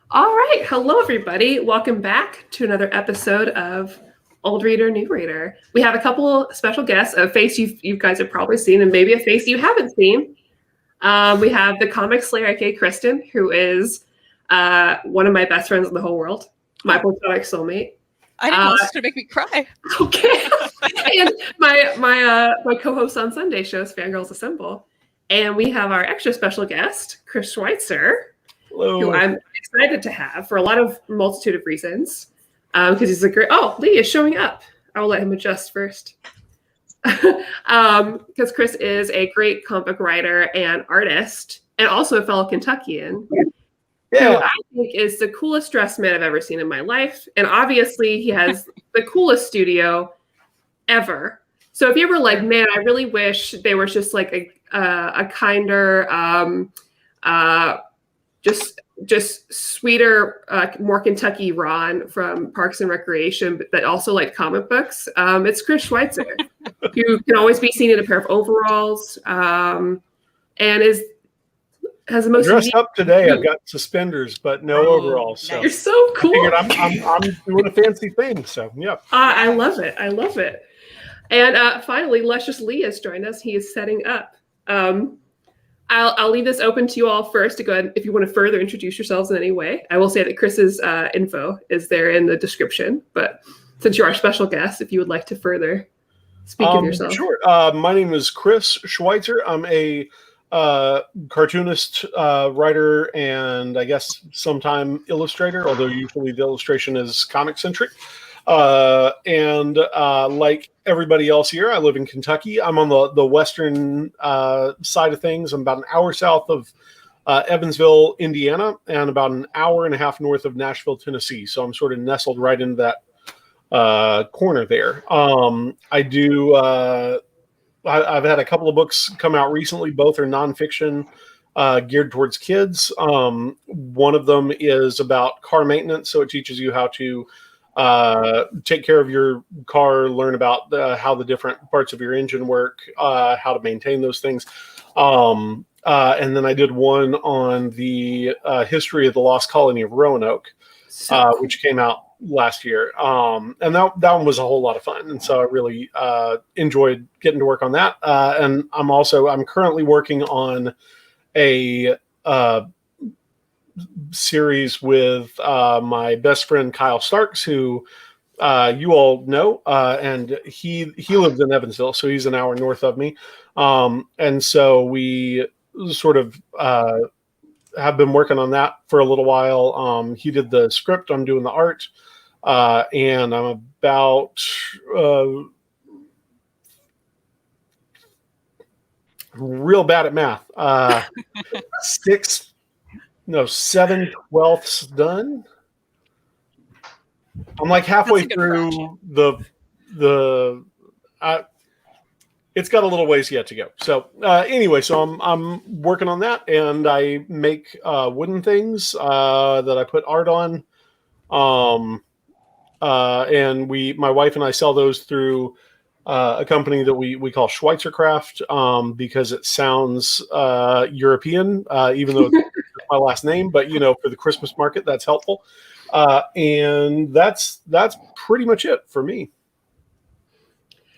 All right. Hello, everybody. Welcome back to another episode of Old Reader, New Reader. We have a couple special guests, a face you guys have probably seen, and maybe a face you haven't seen. We have the comic slayer, aka Kristan, who is one of my best friends in the whole world, my platonic soulmate. I didn't know this was going to make me cry. Okay. And my co-host on Sunday shows, Fangirls Assemble. And we have our extra special guest, Chris Schweizer. Hello. Who I'm excited to have for a multitude of reasons. Because he's a great... Oh, Lee is showing up. I will let him adjust first. Because Chris is a great comic book writer and artist, and also a fellow Kentuckian. Yeah. Who I think is the coolest dressed man I've ever seen in my life. And obviously he has the coolest studio ever. So if you were like, man, I really wish they were just like a kinder, just sweeter, more Kentucky Ron from Parks and Recreation, but that also like comic books. It's Chris Schweizer, who can always be seen in a pair of overalls, and has the most dressed up today. I've got suspenders, but no overalls. So you're so cool. I figured I'm doing a fancy thing. So yeah, I love it. I love it. And finally, Luscious Lee has joined us. He is setting up. I'll leave this open to you all first to go ahead if you want to further introduce yourselves in any way. I will say that Chris's info is there in the description, but since you're our special guest, if you would like to further speak of yourself. Sure. My name is Chris Schweizer. I'm a cartoonist, writer, and I guess sometime illustrator, although usually the illustration is comic centric. And like everybody else here, I live in Kentucky. I'm on the western side of things. I'm about an hour south of Evansville, Indiana, and about an hour and a half north of Nashville, Tennessee. So I'm sort of nestled right into that corner there. I do. I've had a couple of books come out recently. Both are nonfiction, geared towards kids. One of them is about car maintenance, so it teaches you how to take care of your car, learn about how the different parts of your engine work, how to maintain those things. And then I did one on the history of the lost colony of Roanoke, which came out last year. And that one was a whole lot of fun. And so I really enjoyed getting to work on that. And I'm currently working on a series with my best friend Kyle Starks, who you all know, and he lives in Evansville, so he's an hour north of me, and so we sort of have been working on that for a little while. He did the script, I'm doing the art, and I'm about real bad at math. 7/12 done. I'm like halfway through it's got a little ways yet to go. So anyway, so I'm working on that, and I make wooden things that I put art on. And my wife and I sell those through a company that we call Schweizer Craft, because it sounds European, even though it's my last name, but for the Christmas market, that's helpful. And that's pretty much it for me.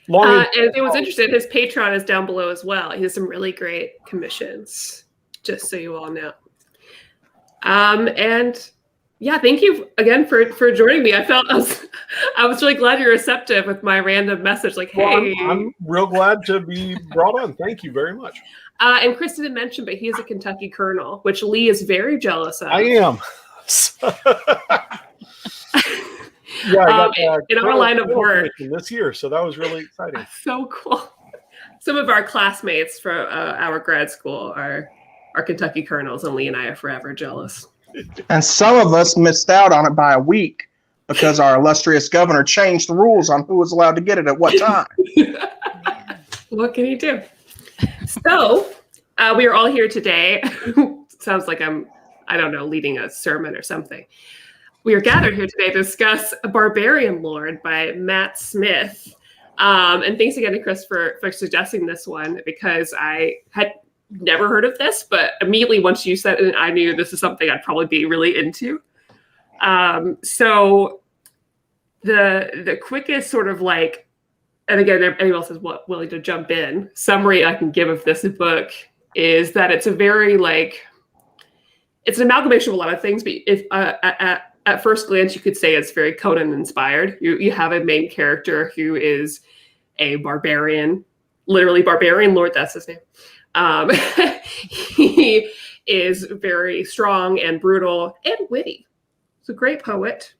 And if anyone's interested, his Patreon is down below as well. He has some really great commissions, just so you all know. And yeah, thank you again for joining me. I was really glad you're receptive with my random message, like, hey. Well, I'm real glad to be brought on. Thank you very much. And Chris didn't mention, but he is a Kentucky Colonel, which Lee is very jealous of. I am. Yeah, I got in our line of work this year, so that was really exciting. So cool. Some of our classmates from our grad school are Kentucky Colonels, and Lee and I are forever jealous. And some of us missed out on it by a week because our illustrious governor changed the rules on who was allowed to get it at what time. What can you do? So we are all here today. Sounds like I don't know, leading a sermon or something. We are gathered here today to discuss Barbarian Lord by Matt Smith. And thanks again to Chris for suggesting this one, because I had never heard of this, but immediately once you said it, I knew this is something I'd probably be really into. So the quickest sort of like, and again, anyone else is willing to jump in, summary I can give of this book is that it's a very like, it's an amalgamation of a lot of things, but if at first glance you could say it's very Conan inspired. You have a main character who is a barbarian, literally Barbarian Lord, that's his name. He is very strong and brutal and witty. He's a great poet.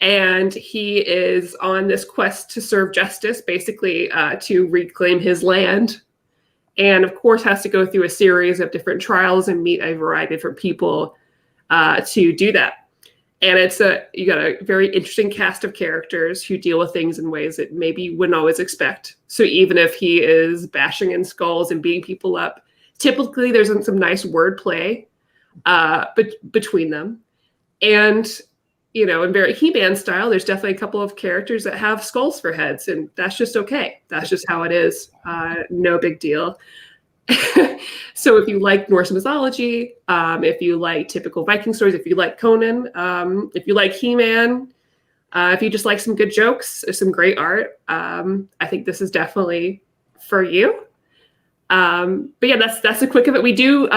And he is on this quest to serve justice, basically to reclaim his land. And of course has to go through a series of different trials and meet a variety of different people to do that. And you got a very interesting cast of characters who deal with things in ways that maybe you wouldn't always expect. So even if he is bashing in skulls and beating people up, typically there's some nice wordplay between them. And in very He-Man style, there's definitely a couple of characters that have skulls for heads, and that's just okay. That's just how it is. No big deal. So if you like Norse mythology, if you like typical Viking stories, if you like Conan, if you like He-Man, if you just like some good jokes or some great art, I think this is definitely for you. But yeah, that's the quick of it. We do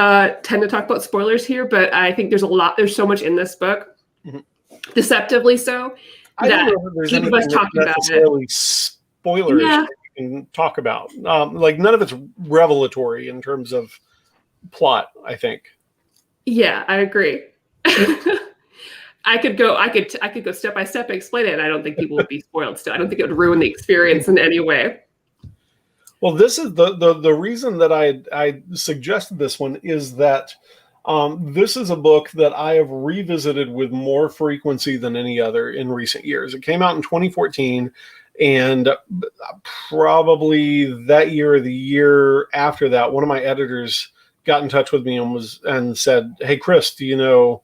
tend to talk about spoilers here, but I think there's so much in this book. Mm-hmm. Deceptively so. I don't know if there's anything that's necessarily spoilers that you can talk about. Like none of it's revelatory in terms of plot, I think. Yeah, I agree. I could go step by step and explain it, and I don't think people would be spoiled still. I don't think it would ruin the experience in any way. Well, this is the reason that I suggested this one is that this is a book that I have revisited with more frequency than any other in recent years. It came out in 2014, and probably that year or the year after that, one of my editors got in touch with me and said, "Hey, Chris, do you know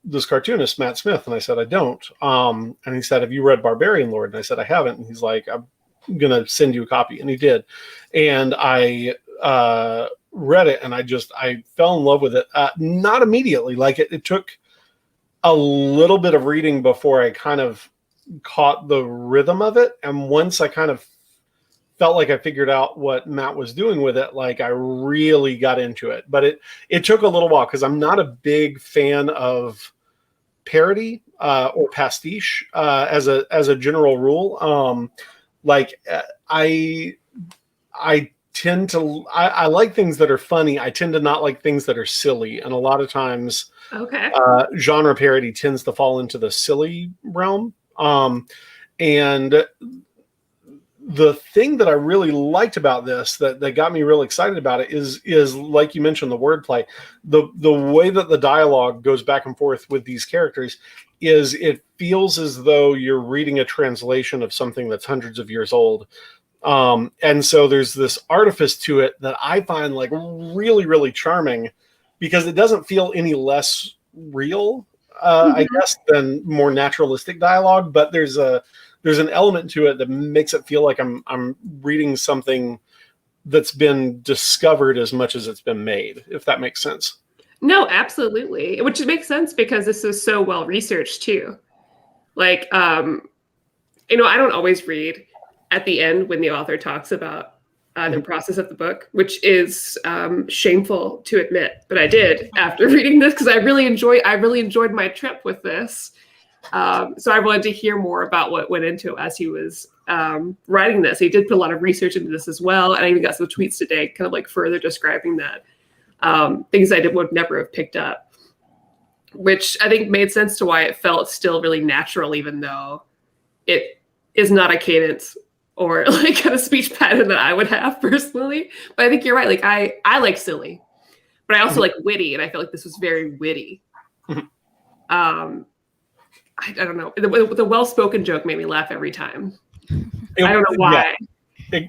this cartoonist, Matt Smith?" And I said, "I don't." And he said, "Have you read Barbarian Lord?" And I said, "I haven't." And he's like, "I'm going to send you a copy." And he did. And I read it, and I fell in love with it. Not immediately. Like it took a little bit of reading before I kind of caught the rhythm of it. And once I kind of felt like I figured out what Matt was doing with it, like I really got into it. But it took a little while because I'm not a big fan of parody or pastiche as a general rule. I tend to I like things that are funny. I tend to not like things that are silly, and a lot of times genre parody tends to fall into the silly realm. And the thing that I really liked about this that got me really excited about it is like you mentioned, the wordplay, the way that the dialogue goes back and forth with these characters is it feels as though you're reading a translation of something that's hundreds of years old. And so there's this artifice to it that I find like really, really charming because it doesn't feel any less real, I guess, than more naturalistic dialogue. But there's an element to it that makes it feel like I'm reading something that's been discovered as much as it's been made, if that makes sense. No, absolutely. Which makes sense because this is so well researched too. Like, I don't always read at the end when the author talks about the process of the book, which is shameful to admit, but I did after reading this because I really enjoyed my trip with this. So I wanted to hear more about what went into it as he was writing this. He did put a lot of research into this as well, and I even got some tweets today, kind of like further describing that, things I would never have picked up, which I think made sense to why it felt still really natural, even though it is not a cadence or like kind of speech pattern that I would have personally. But I think you're right. Like I like silly, but I also like witty, and I feel like this was very witty. I don't know. The well-spoken joke made me laugh every time. I don't know why. Yeah.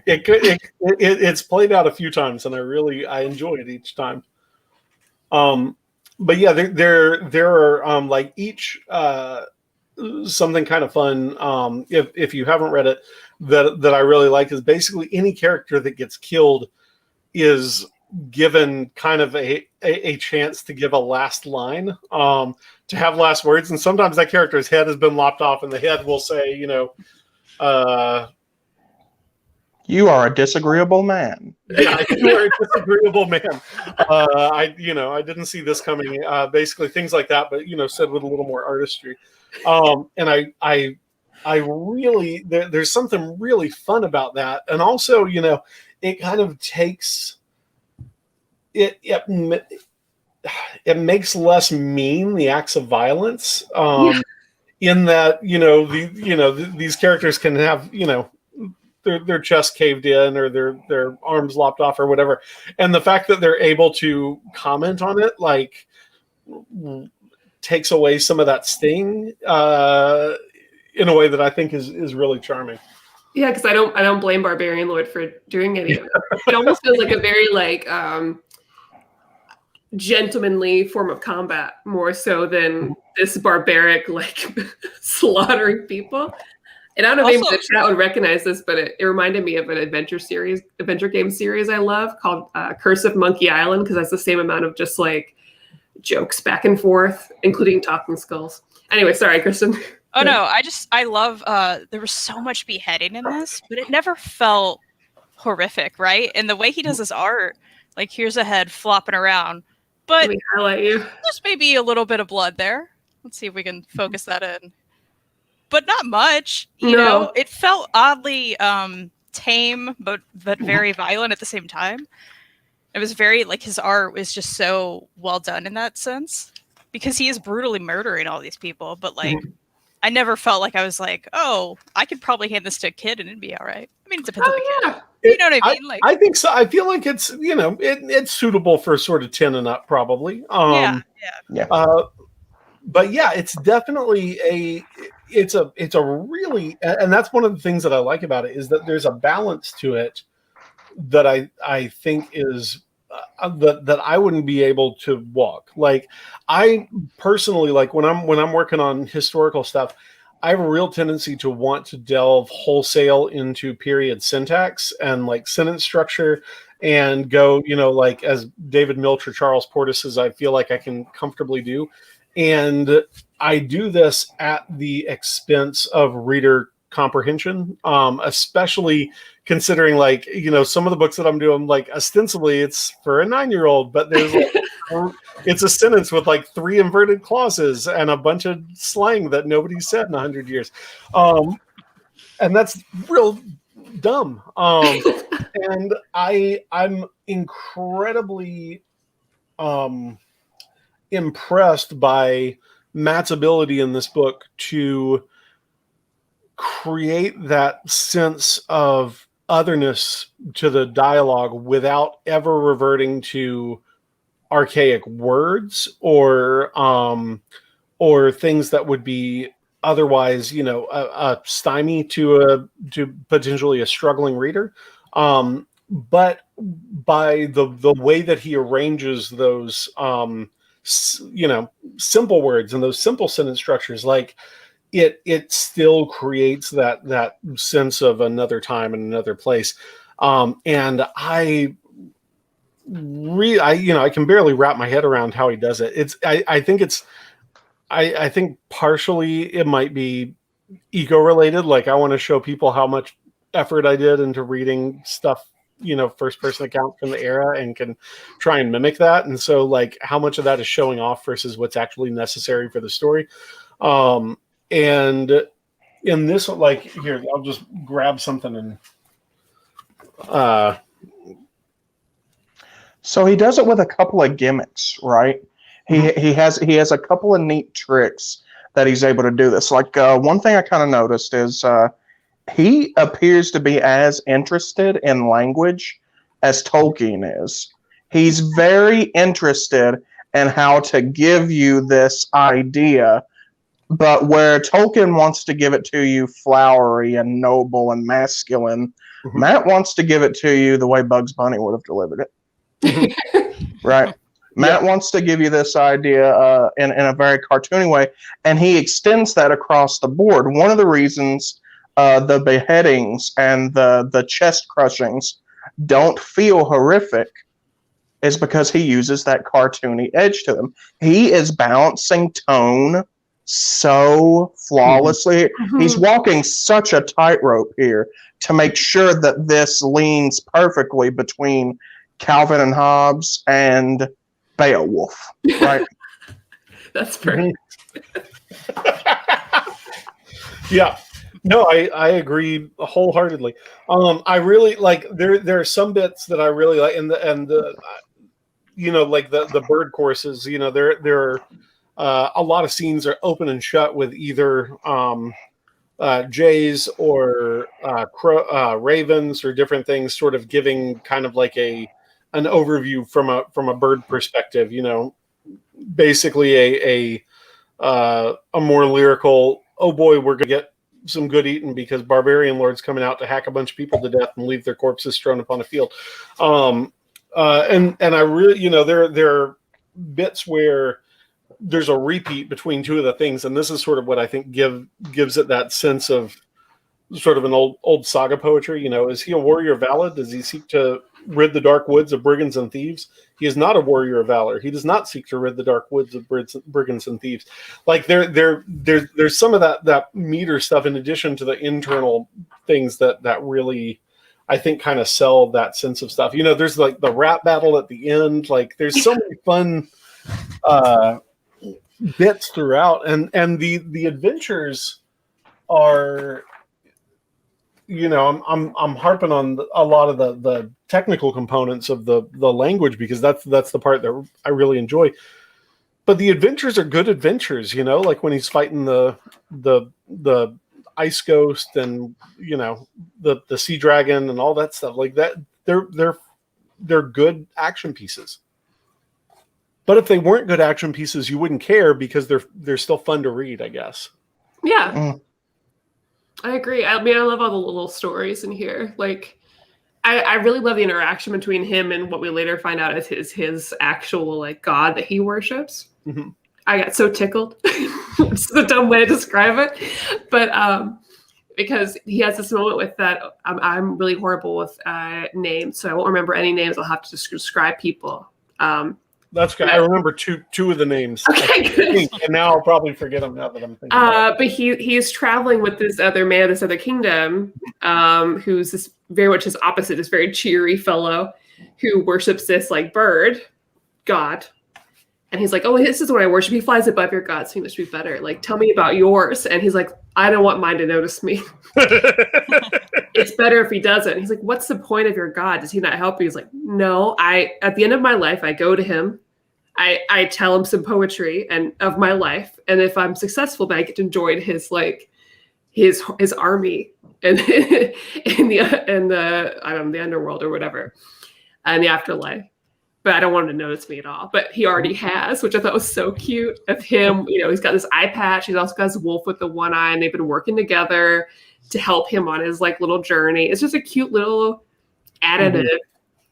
It's played out a few times, and I enjoy it each time. But yeah, there are like each something kind of fun. If you haven't read it, that I really like is basically any character that gets killed is given kind of a chance to give a last line, to have last words. And sometimes that character's head has been lopped off, and the head will say, you are a disagreeable man. Yeah, you are a disagreeable man. I didn't see this coming. Basically, things like that, but said with a little more artistry. And I really there's something really fun about that, and also it kind of takes it makes less mean the acts of violence. In that these characters can have their chest caved in or their arms lopped off or whatever, and the fact that they're able to comment on it takes away some of that sting in a way that I think is really charming. Yeah, because I don't blame Barbarian Lord for doing any of it. It almost feels like a very gentlemanly form of combat, more so than this barbaric slaughtering people. And I don't know if maybe the chat would recognize this, but it reminded me of an adventure game series I love called Curse of Monkey Island, because that's the same amount of just jokes back and forth, including talking skulls. Anyway, sorry, Kristan. Oh no, I love there was so much beheading in this, but it never felt horrific, right? And the way he does his art, here's a head flopping around, but let me highlight you. There's maybe a little bit of blood there. Let's see if we can focus that in. But not much, you know. It felt oddly tame, but very violent at the same time. It was very his art was just so well done in that sense, because he is brutally murdering all these people. But I never felt like I was oh, I could probably hand this to a kid and it'd be all right. I mean, it depends on the kid. You know what I mean? I think so. I feel like it's it's suitable for sort of 10 and up, probably. Yeah. But yeah, it's definitely it's a really, and that's one of the things that I like about it, is that there's a balance to it that I think is that I wouldn't be able to walk. I personally, when I'm working on historical stuff, I have a real tendency to want to delve wholesale into period syntax and sentence structure, and go as David Milch or Charles Portis says, I feel like I can comfortably do. And I do this at the expense of reader comprehension, especially considering some of the books that I'm doing, ostensibly it's for a 9-year-old, but there's it's a sentence with 3 inverted clauses and a bunch of slang that nobody said in 100 years. And that's real dumb. And I'm incredibly impressed by Matt's ability in this book to create that sense of otherness to the dialogue without ever reverting to archaic words or things that would be otherwise, a stymie to potentially a struggling reader. But by the way that he arranges those simple words and those simple sentence structures, it still creates that sense of another time and another place. And I can barely wrap my head around how he does it. I think partially it might be ego related. I want to show people how much effort I did into reading stuff, first person account from the era, and can try and mimic that. And so how much of that is showing off versus what's actually necessary for the story. And in this, here, I'll just grab something and so he does it with a couple of gimmicks, right? He has a couple of neat tricks that he's able to do this. One thing I kind of noticed is he appears to be as interested in language as Tolkien is. He's very interested in how to give you this idea, but where Tolkien wants to give it to you flowery and noble and masculine, Matt wants to give it to you the way Bugs Bunny would have delivered it. Right? Matt wants to give you this idea in a very cartoony way, and he extends that across the board. One of the reasons the beheadings and the chest crushings don't feel horrific is because he uses that cartoony edge to them. He is balancing tone so flawlessly. Mhm. He's walking such a tightrope here to make sure that this leans perfectly between Calvin and Hobbes and Beowulf, right? That's perfect. Yeah. No, I agree wholeheartedly. I really like there are some bits that I really like, and the like the bird courses. There are a lot of scenes are open and shut with either jays or ravens or different things, sort of giving kind of like an overview from a bird perspective. Basically a more lyrical. Oh boy, we're gonna get some good eating because Barbarian Lord's coming out to hack a bunch of people to death and leave their corpses strewn upon a field. And I really, there are bits where there's a repeat between two of the things, and this is sort of what I think gives it that sense of sort of an old saga poetry. Is he a warrior of valor? Does he seek to rid the dark woods of brigands and thieves? He is not a warrior of valor. He does not seek to rid the dark woods of brigands and thieves. Like there's some of that meter stuff in addition to the internal things that really I think kind of sell that sense of stuff. There's like the rap battle at the end. Like there's so many fun bits throughout, and the adventures are. I'm harping on a lot of the technical components of the language because that's the part that I really enjoy. But the adventures are good adventures, like when he's fighting the ice ghost and the sea dragon and all that stuff like that. They're good action pieces. But if they weren't good action pieces, you wouldn't care because they're still fun to read, I guess. Yeah. Mm. I agree. I mean, I love all the little stories in here. Like, I really love the interaction between him and what we later find out is his actual like god that he worships. Mm-hmm. I got so tickled. It's a dumb way to describe it, but because he has this moment with that. I'm really horrible with names, so I won't remember any names. I'll have to just describe people. That's good. I remember two of the names. Okay, good. And now I'll probably forget them now that I'm thinking about it. But he's traveling with this other man, this other kingdom, who's this very much his opposite, this very cheery fellow who worships this like bird god. And he's like, oh, this is what I worship. He flies above your god, so he must be better. Like, tell me about yours. And he's like, I don't want mine to notice me. It's better if he doesn't. He's like, what's the point of your god? Does he not help you? He's like, no, at the end of my life, I go to him. I tell him some poetry and of my life. And if I'm successful, then I get to join his army and in the underworld or whatever, and the afterlife. But I don't want him to notice me at all. But he already has, which I thought was so cute of him. He's got this eye patch. He's also got his wolf with the one eye, and they've been working together to help him on his like little journey. It's just a cute little additive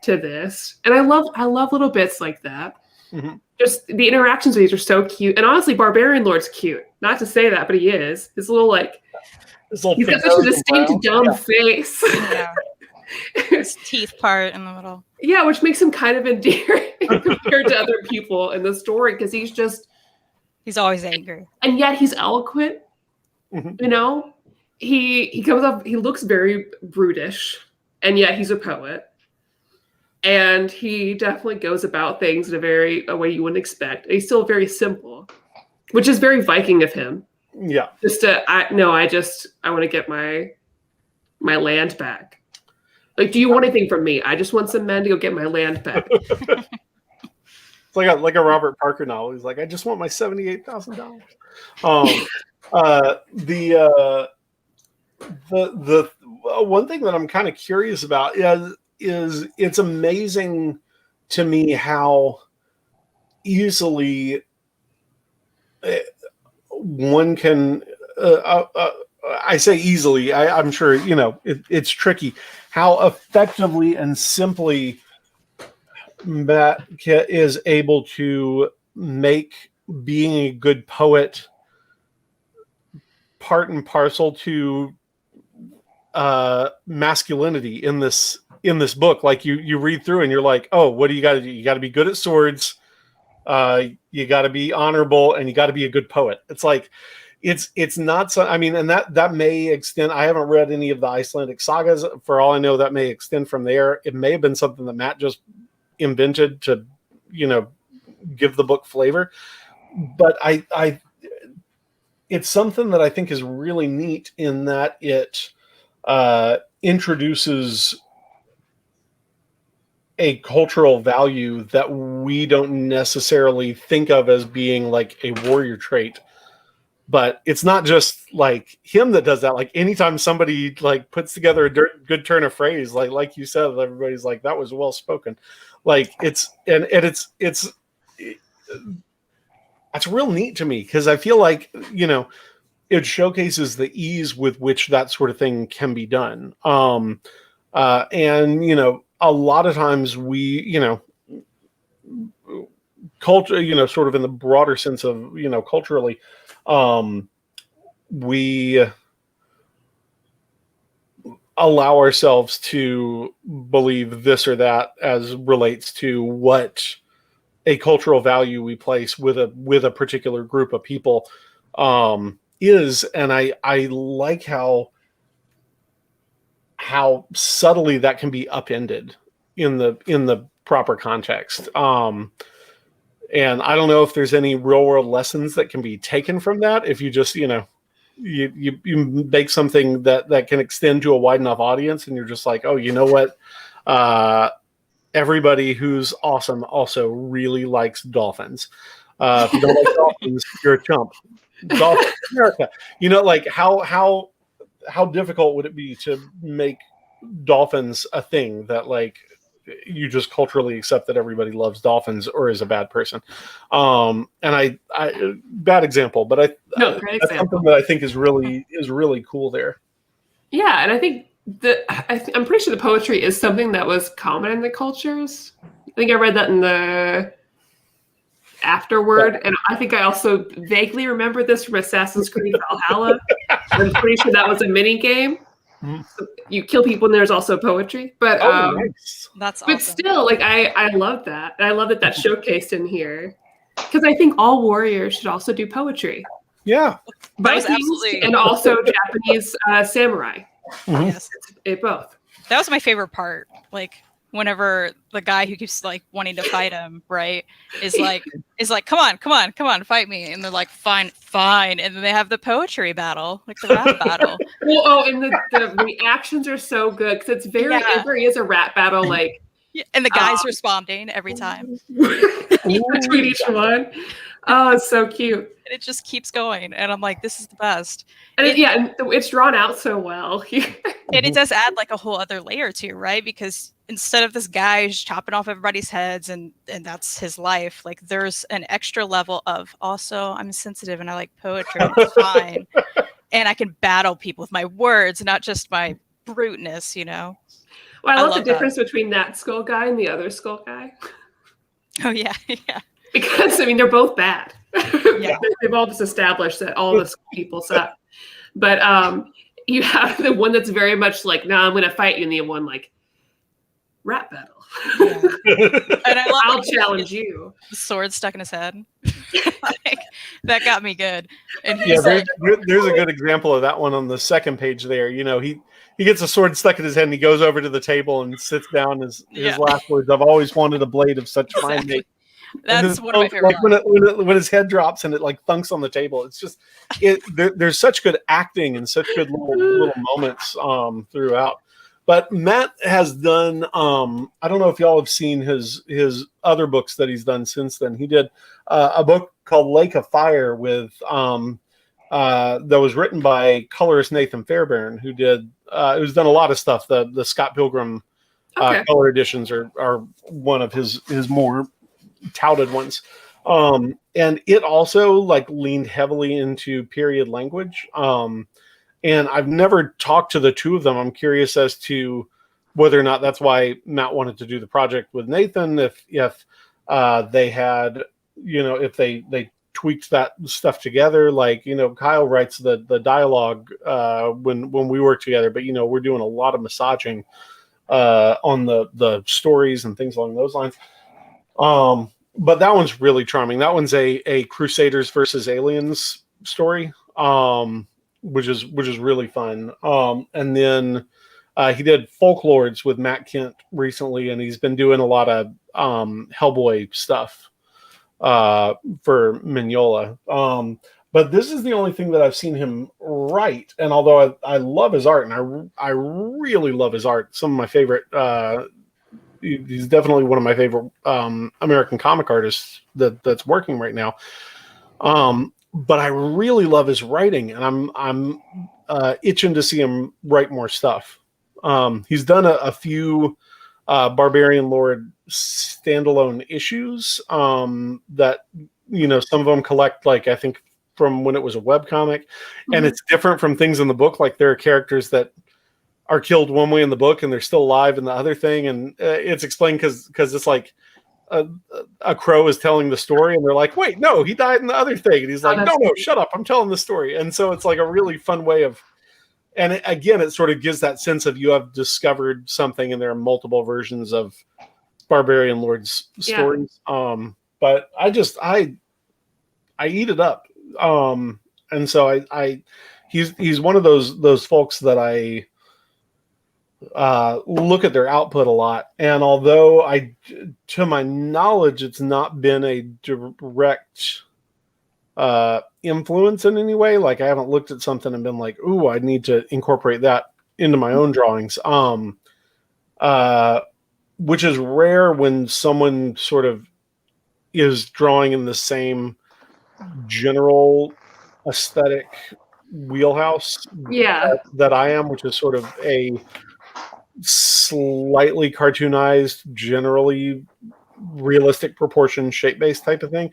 to this. And I love little bits like that. Mm-hmm. Just the interactions with these are so cute. And honestly, Barbarian Lord's cute. Not to say that, but he is. His little he's got such a distinct dumb face. Yeah. His teeth part in the middle. Yeah, which makes him kind of endearing compared to other people in the story because he's always angry. And yet he's eloquent. Mm-hmm. He comes up, he looks very brutish, and yet he's a poet. And he definitely goes about things in a way you wouldn't expect. He's still very simple, which is very Viking of him. Yeah. I want to get my land back. Like, do you want anything from me? I just want some men to go get my land back. It's like a Robert Parker novel. He's like, I just want my $78,000. The one thing that I'm kind of curious about is it's amazing to me how easily one can. I say easily. I'm sure it's tricky. How effectively and simply Matt is able to make being a good poet part and parcel to masculinity in this book. Like you read through and you're like, oh, what do you got to do? You got to be good at swords. You got to be honorable, and you got to be a good poet. It's like, it's not so. I mean, and that may extend. I haven't read any of the Icelandic sagas. For all I know, that may extend from there. It may have been something that Matt just invented to, give the book flavor. But it's something that I think is really neat in that it introduces a cultural value that we don't necessarily think of as being like a warrior trait. But it's not just like him that does that. Like anytime somebody like puts together a good turn of phrase, like you said, everybody's like, that was well spoken. Like it's that's real neat to me, because I feel like, it showcases the ease with which that sort of thing can be done. And, a lot of times we, culture, sort of in the broader sense of, culturally, we allow ourselves to believe this or that as relates to what a cultural value we place with a particular group of people is. And I like how subtly that can be upended in the proper context. And I don't know if there's any real world lessons that can be taken from that. If you just, you make something that can extend to a wide enough audience, and you're just like, oh, you know what? Everybody who's awesome also really likes dolphins. If you don't like dolphins, you're a chump. Dolphins, America. Like how difficult would it be to make dolphins a thing that like you just culturally accept that everybody loves dolphins or is a bad person? And I bad example, but great that's example. something that I think is really cool there. Yeah, and I think I'm pretty sure the poetry is something that was common in the cultures. I think I read that in the afterword, and I think I also vaguely remember this from Assassin's Creed Valhalla. I'm pretty sure that was a mini game. So you kill people, and there's also poetry. But Nice. That's awesome. But still, like I love that. And I love that that's showcased in here, because I think all warriors should also do poetry. Yeah, Vikings absolutely- and also Japanese samurai. Yes. It both. That was my favorite part. Like whenever the guy who keeps like wanting to fight him, right, is like, come on, fight me, and they're like, fine, and then they have the poetry battle, like the rap battle. Well, and the reactions are so good, because it really is a rap battle, like. Yeah, and the guy's responding every time. Between each one. Oh, it's so cute. And it just keeps going. And I'm like, this is the best. And it's drawn out so well. And it does add like a whole other layer too, right? Because instead of this guy just chopping off everybody's heads and that's his life, like there's an extra level of, also, I'm sensitive and I like poetry. It's fine. And I can battle people with my words, not just my bruteness, Well, I love the difference between that skull guy and the other skull guy. Oh, yeah. Yeah. Because, they're both bad. Yeah. They've all just established that all the people suck. But you have the one that's very much like, I'm going to fight you. And the one like, rap battle. Yeah. And I love I'll challenge you. The sword stuck in his head. Like, that got me good. And there's a good example of that one on the second page there. He gets a sword stuck in his head, and he goes over to the table and sits down. His last words, "I've always wanted a blade of such fine make." That's one of my favorite. Like when his head drops and it like thunks on the table, it's just there's such good acting and such good little moments throughout. But Matt has done. I don't know if y'all have seen his other books that he's done since then. He did a book called Lake of Fire with that was written by colorist Nathan Fairbairn, who who's done a lot of stuff. The Scott Pilgrim color editions are one of his more touted ones. And it also like leaned heavily into period language. And I've never talked to the two of them. I'm curious as to whether or not that's why Matt wanted to do the project with Nathan. If they had, if they tweaked that stuff together. Like, Kyle writes the dialogue when we work together, but we're doing a lot of massaging on the stories and things along those lines. But that one's really charming. That one's a Crusaders versus Aliens story, which is really fun. And then he did Folklords with Matt Kent recently, and he's been doing a lot of Hellboy stuff for Mignola. But this is the only thing that I've seen him write. And although I love his art, and I really love his art, some of my favorite, he's definitely one of my favorite American comic artists that's working right now. But I really love his writing, and I'm itching to see him write more stuff. He's done a few Barbarian Lord standalone issues that, some of them collect, like, I think from when it was a webcomic, and it's different from things in the book. Like, there are characters that are killed one way in the book and they're still alive in the other thing, and it's explained because it's like a crow is telling the story, and they're like, wait, no, he died in the other thing, and he's like, no, shut up, I'm telling the story. And so it's like a really fun way of, and it sort of gives that sense of you have discovered something, and there are multiple versions of Barbarian Lord's stories. But I eat it up. And so he's one of those folks that I look at their output a lot. And although to my knowledge, it's not been a direct influence in any way. Like, I haven't looked at something and been like, ooh, I need to incorporate that into my own drawings. Which is rare when someone sort of is drawing in the same general aesthetic wheelhouse that I am, which is sort of a slightly cartoonized, generally realistic proportion, shape-based type of thing.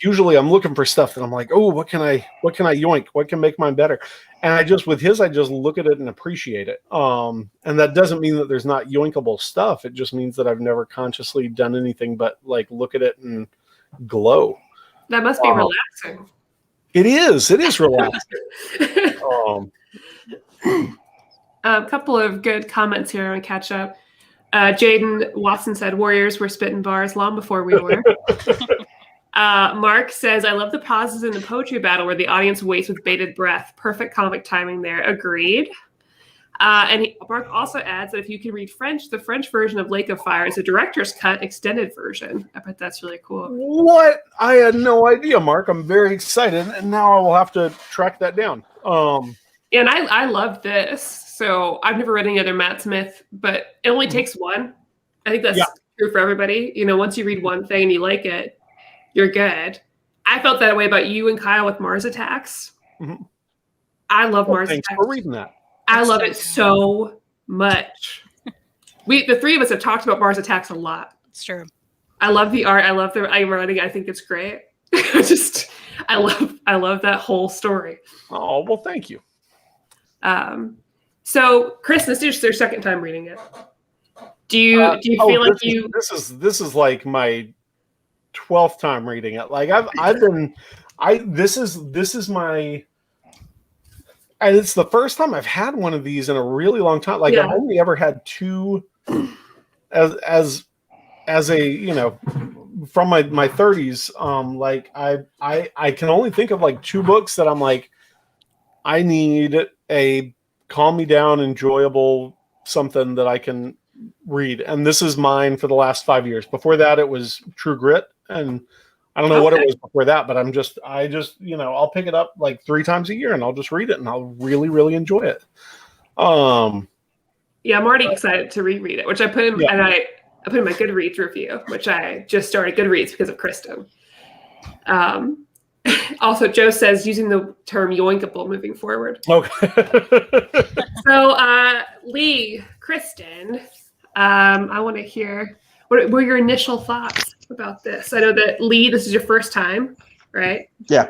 Usually I'm looking for stuff that I'm like, oh, what can I yoink? What can make mine better? And I just look at it and appreciate it. And that doesn't mean that there's not yoinkable stuff. It just means that I've never consciously done anything but like look at it and glow. That must be relaxing. It is relaxing. A couple of good comments here. I'm going to catch up. Jaden Watson said, Warriors were spitting bars long before we were. Mark says, I love the pauses in the poetry battle where the audience waits with bated breath. Perfect comic timing there. Agreed. Mark also adds that if you can read French, the French version of Lake of Fire is a director's cut extended version. I bet that's really cool. What? I had no idea, Mark. I'm very excited, and now I will have to track that down. And I love this. So I've never read any other Matt Smith, but it only takes one. I think that's true for everybody. Once you read one thing and you like it, you're good. I felt that way about you and Kyle with Mars Attacks. I love Mars Thanks Attacks. for reading that. I love it so much. The three of us have talked about Mars Attacks a lot. It's true. I love the art. I love the writing. I think it's great. I love that whole story. Oh, well, thank you. So Chris, this is your second time reading it. Do you feel like you? This is like my 12th time reading it. Like this is my. And it's the first time I've had one of these in a really long time. Like I've only ever had two as a, from my 30s. Like I can only think of like two books that I'm like, I need a calm me down, enjoyable something that I can read. And this is mine for the last 5 years. Before that, it was True Grit. And I don't know what it was before that, but I just, I'll pick it up like 3 times a year and I'll just read it and I'll really, really enjoy it. Yeah, I'm already excited to reread it, which I put in, and I put in my Goodreads review, which I just started Goodreads because of Kristan. Also, Joe says using the term yoinkable moving forward. Okay. So, Lee, Kristan, I want to hear, what were your initial thoughts about this? I know that, Lee, this is your first time, right? Yeah.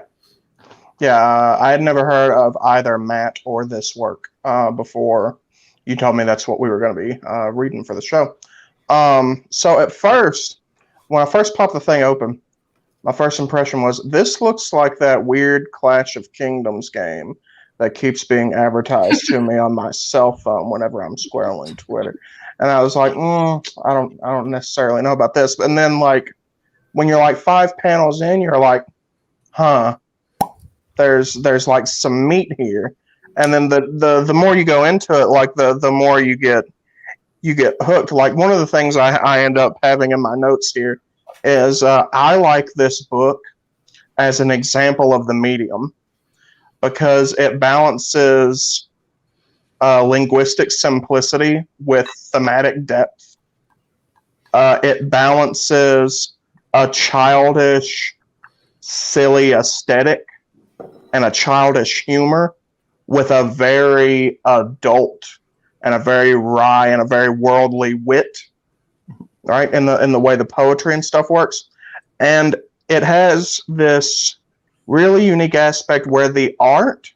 I had never heard of either Matt or this work before you told me that's what we were going to be reading for the show. So at first, when I first popped the thing open, my first impression was, this looks like that weird Clash of Kingdoms game that keeps being advertised to me on my cell phone whenever I'm scrolling Twitter. And I was like, I don't necessarily know about this. And then like when you're like 5 panels in, you're like, huh, there's like some meat here. And then the more you go into it, like the more you get hooked. Like one of the things I end up having in my notes here is I like this book as an example of the medium because it balances linguistic simplicity with thematic depth. It balances a childish, silly aesthetic and a childish humor with a very adult and a very wry and a very worldly wit, right? In the way the poetry and stuff works. And it has this really unique aspect where the art,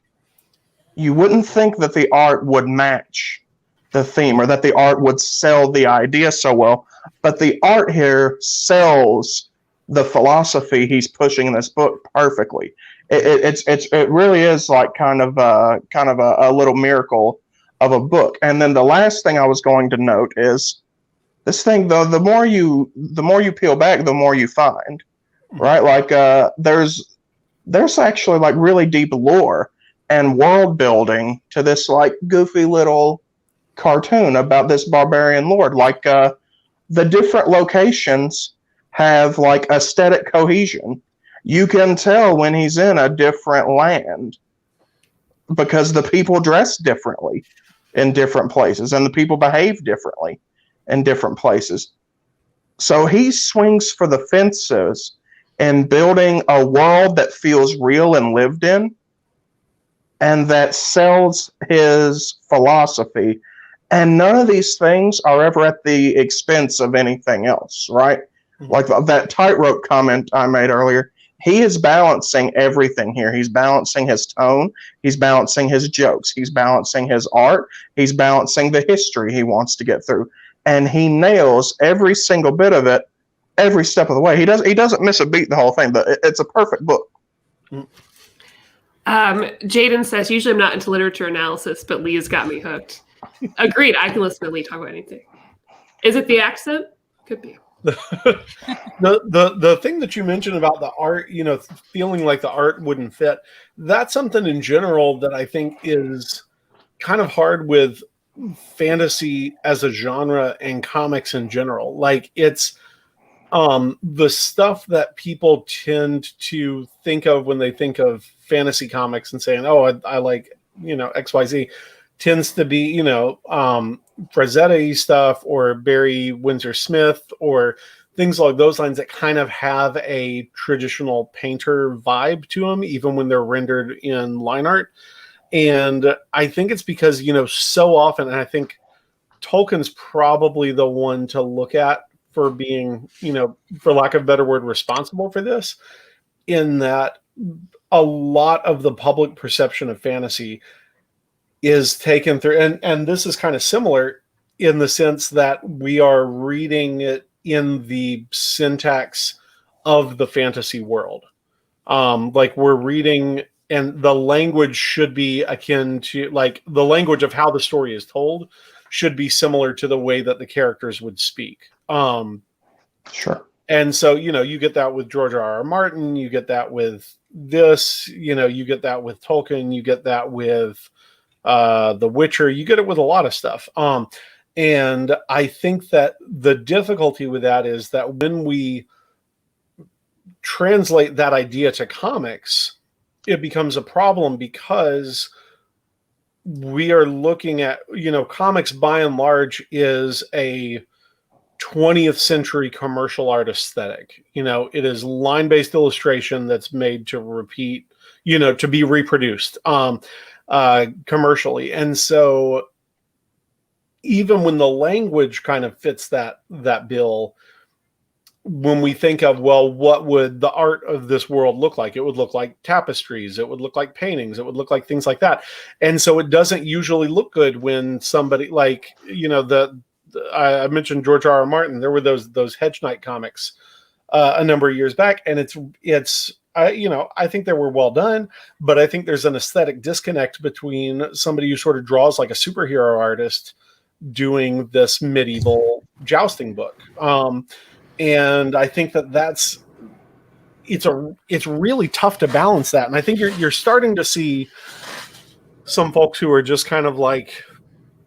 you wouldn't think that the art would match the theme or that the art would sell the idea so well, but the art here sells the philosophy he's pushing in this book perfectly. It really is like kind of a little miracle of a book. And then the last thing I was going to note is this thing, though, the more you peel back, the more you find, right? Like there's actually like really deep lore and world building to this like goofy little cartoon about this barbarian lord. Like the different locations have like aesthetic cohesion. You can tell when he's in a different land because the people dress differently in different places and the people behave differently in different places. So he swings for the fences in building a world that feels real and lived in and that sells his philosophy. And none of these things are ever at the expense of anything else, right? Mm-hmm. Like that tightrope comment I made earlier, he is balancing everything here. He's balancing his tone. He's balancing his jokes. He's balancing his art. He's balancing the history he wants to get through. And he nails every single bit of it every step of the way. He doesn't miss a beat the whole thing, but it's a perfect book. Jaden says, usually I'm not into literature analysis, but Lee's got me hooked. Agreed. I can listen to Lee talk about anything. Is it the accent? Could be. The thing that you mentioned about the art, feeling like the art wouldn't fit, that's something in general that I think is kind of hard with fantasy as a genre and comics in general. Like it's the stuff that people tend to think of when they think of fantasy comics and saying, oh, I like, XYZ, tends to be, Frazetta stuff or Barry Windsor Smith or things like those lines that kind of have a traditional painter vibe to them, even when they're rendered in line art. And I think it's because, so often, and I think Tolkien's probably the one to look at for being, for lack of a better word, responsible for this, in that a lot of the public perception of fantasy is taken through, and this is kind of similar in the sense that we are reading it in the syntax of the fantasy world. Like we're reading, and the language should be akin to, like, the language of how the story is told should be similar to the way that the characters would speak. Sure. And so, you get that with George R.R. Martin, you get that with this, you get that with Tolkien, you get that with The Witcher, you get it with a lot of stuff. And I think that the difficulty with that is that when we translate that idea to comics, it becomes a problem because we are looking at, comics by and large is a 20th century commercial art aesthetic. It is line-based illustration that's made to repeat, to be reproduced commercially. And so even when the language kind of fits that bill, when we think of, well, what would the art of this world look like? It would look like tapestries. It would look like paintings. It would look like things like that. And so it doesn't usually look good when somebody like, I mentioned George R.R. Martin. There were those Hedge Knight comics a number of years back, and it's I think they were well done, but I think there's an aesthetic disconnect between somebody who sort of draws like a superhero artist doing this medieval jousting book, and I think it's really tough to balance that, and I think you're starting to see some folks who are just kind of like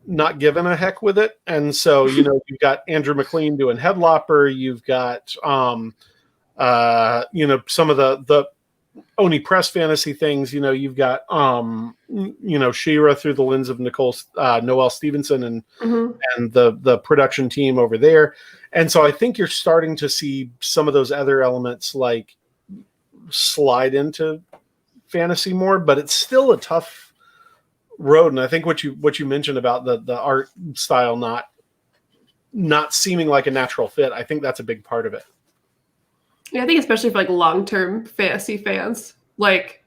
not giving a heck with it, and so you've got Andrew McLean doing Headlopper, you've got some of the Oni Press fantasy things. You've got She-Ra through the lens of Noelle Stevenson and the production team over there. And so I think you're starting to see some of those other elements like slide into fantasy more, but it's still a tough road. And I think what you mentioned about the art style not seeming like a natural fit, I think that's a big part of it. Yeah, I think especially for like long-term fantasy fans, like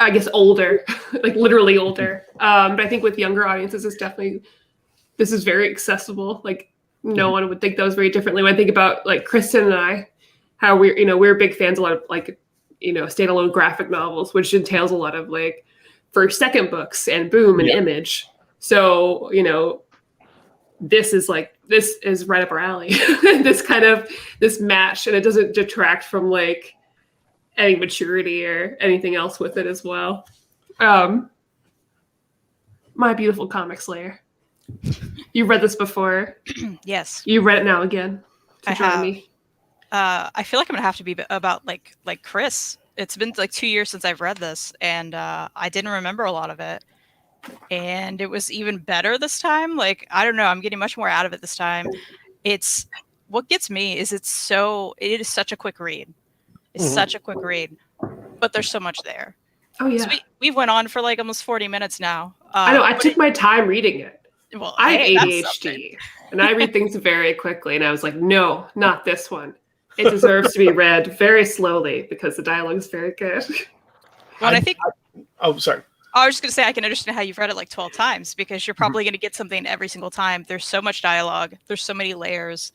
I guess older, like literally older. But I think with younger audiences, this is very accessible. Like no one would think those very differently. When I think about like Kristan and I, how we're big fans of a lot of like standalone graphic novels, which entails a lot of like first, second books and boom and image. So this is right up our alley. this match, and it doesn't detract from like any maturity or anything else with it as well. My beautiful comic slayer. You've read this before. Yes. You read it now again. I have. Me. I feel like I'm gonna have to be about like Chris. It's been like 2 years since I've read this, and I didn't remember a lot of it. And it was even better this time. Like, I don't know, I'm getting much more out of it this time. It's what gets me is it is such a quick read. It's such a quick read, but there's so much there. Oh yeah. So we went on for like almost 40 minutes now. I know. I took my time reading it. Well, I have ADHD, and I read things very quickly. And I was like, no, not this one. It deserves to be read very slowly because the dialogue is very good. Well, I think. Sorry. I was just going to say, I can understand how you've read it like 12 times because you're probably going to get something every single time. There's so much dialogue. There's so many layers.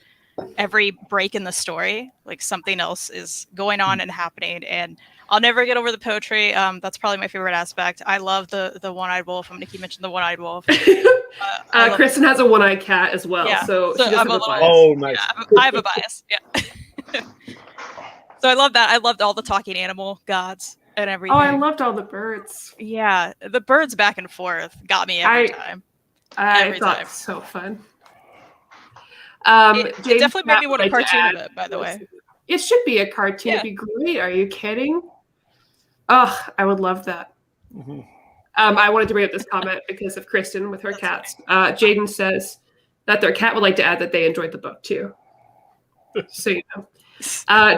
Every break in the story, like something else is going on and happening. And I'll never get over the poetry. That's probably my favorite aspect. I love the one-eyed wolf. I'm going to keep mentioning the one-eyed wolf. Kristan has a one-eyed cat as well. Yeah. So she does have a bias. Oh, nice. Yeah, I have a bias. Yeah. So I love that. I loved all the talking animal gods. And everything. Oh, I loved all the birds. Yeah, the birds back and forth got me every time. I thought it was so fun. It definitely made me want a cartoon of it, by the way. It should be a cartoon. It'd be great. Are you kidding? Oh, I would love that. Mm-hmm. I wanted to bring up this comment because of Kristan with her cats. Jaden says that their cat would like to add that they enjoyed the book too. So you know.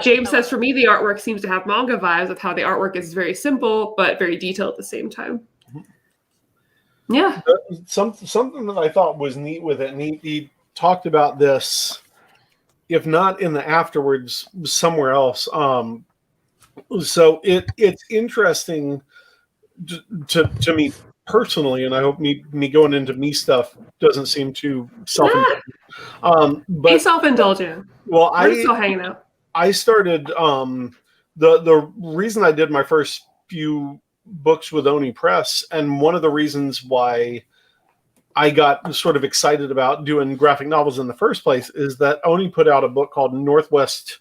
James says, for me, the artwork seems to have manga vibes of how the artwork is very simple, but very detailed at the same time. Yeah. Something that I thought was neat with it, and he talked about this, if not in the afterwards, somewhere else. So it's interesting to me personally, and I hope me going into me stuff doesn't seem too self-indulgent. But be self-indulgent. Well, we're still hanging out. I started the reason I did my first few books with Oni Press, and one of the reasons why I got sort of excited about doing graphic novels in the first place is that Oni put out a book called Northwest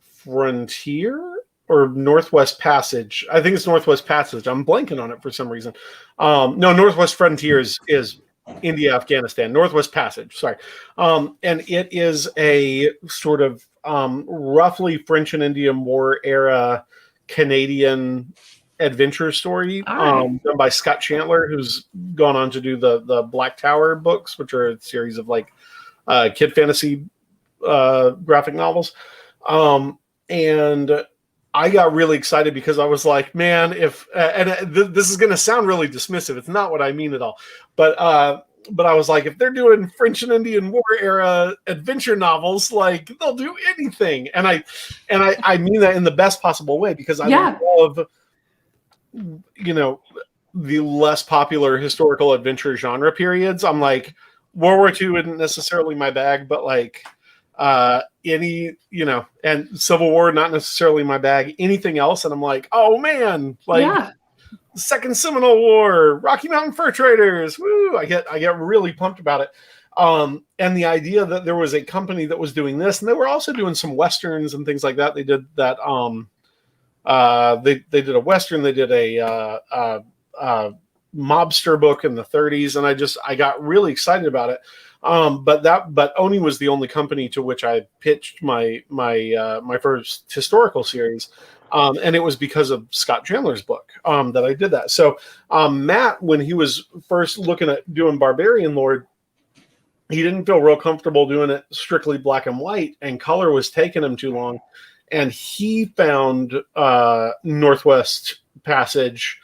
Frontier or Northwest Passage. I think it's Northwest Passage. I'm blanking on it for some reason. No, Northwest Frontier is India, Afghanistan. Northwest Passage, sorry. And it is a sort of roughly French and Indian War era Canadian adventure story done by Scott Chandler, who's gone on to do the Black Tower books, which are a series of like kid fantasy graphic novels. And I got really excited because I was like, man, this is going to sound really dismissive. It's not what I mean at all. But I was like, if they're doing French and Indian War era adventure novels, like they'll do anything. And I mean that in the best possible way because I love, the less popular historical adventure genre periods. I'm like, World War II isn't necessarily my bag, but like, any, and Civil War, not necessarily my bag, anything else. And I'm like, oh man, Second Seminole War, Rocky Mountain Fur Traders. Woo. I get really pumped about it. And the idea that there was a company that was doing this, and they were also doing some Westerns and things like that. They did that. They did a Western. They did a mobster book in the 30s. And I got really excited about it. But Oni was the only company to which I pitched my first historical series. And it was because of Scott Chandler's book that I did that. So Matt, when he was first looking at doing Barbarian Lord, he didn't feel real comfortable doing it strictly black and white, and color was taking him too long. And he found Northwest Passage,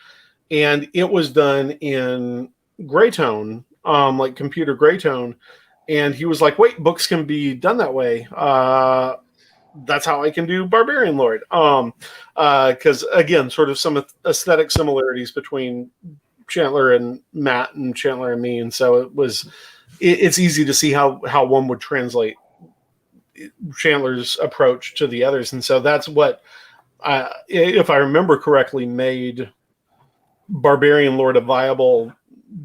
and it was done in gray tone, like computer gray tone. And he was like, wait, books can be done that way. That's how I can do Barbarian Lord. Because again, sort of some aesthetic similarities between Chandler and Matt and Chandler and me. And so it's easy to see how one would translate Chandler's approach to the others. And so that's what, if I remember correctly, made Barbarian Lord a viable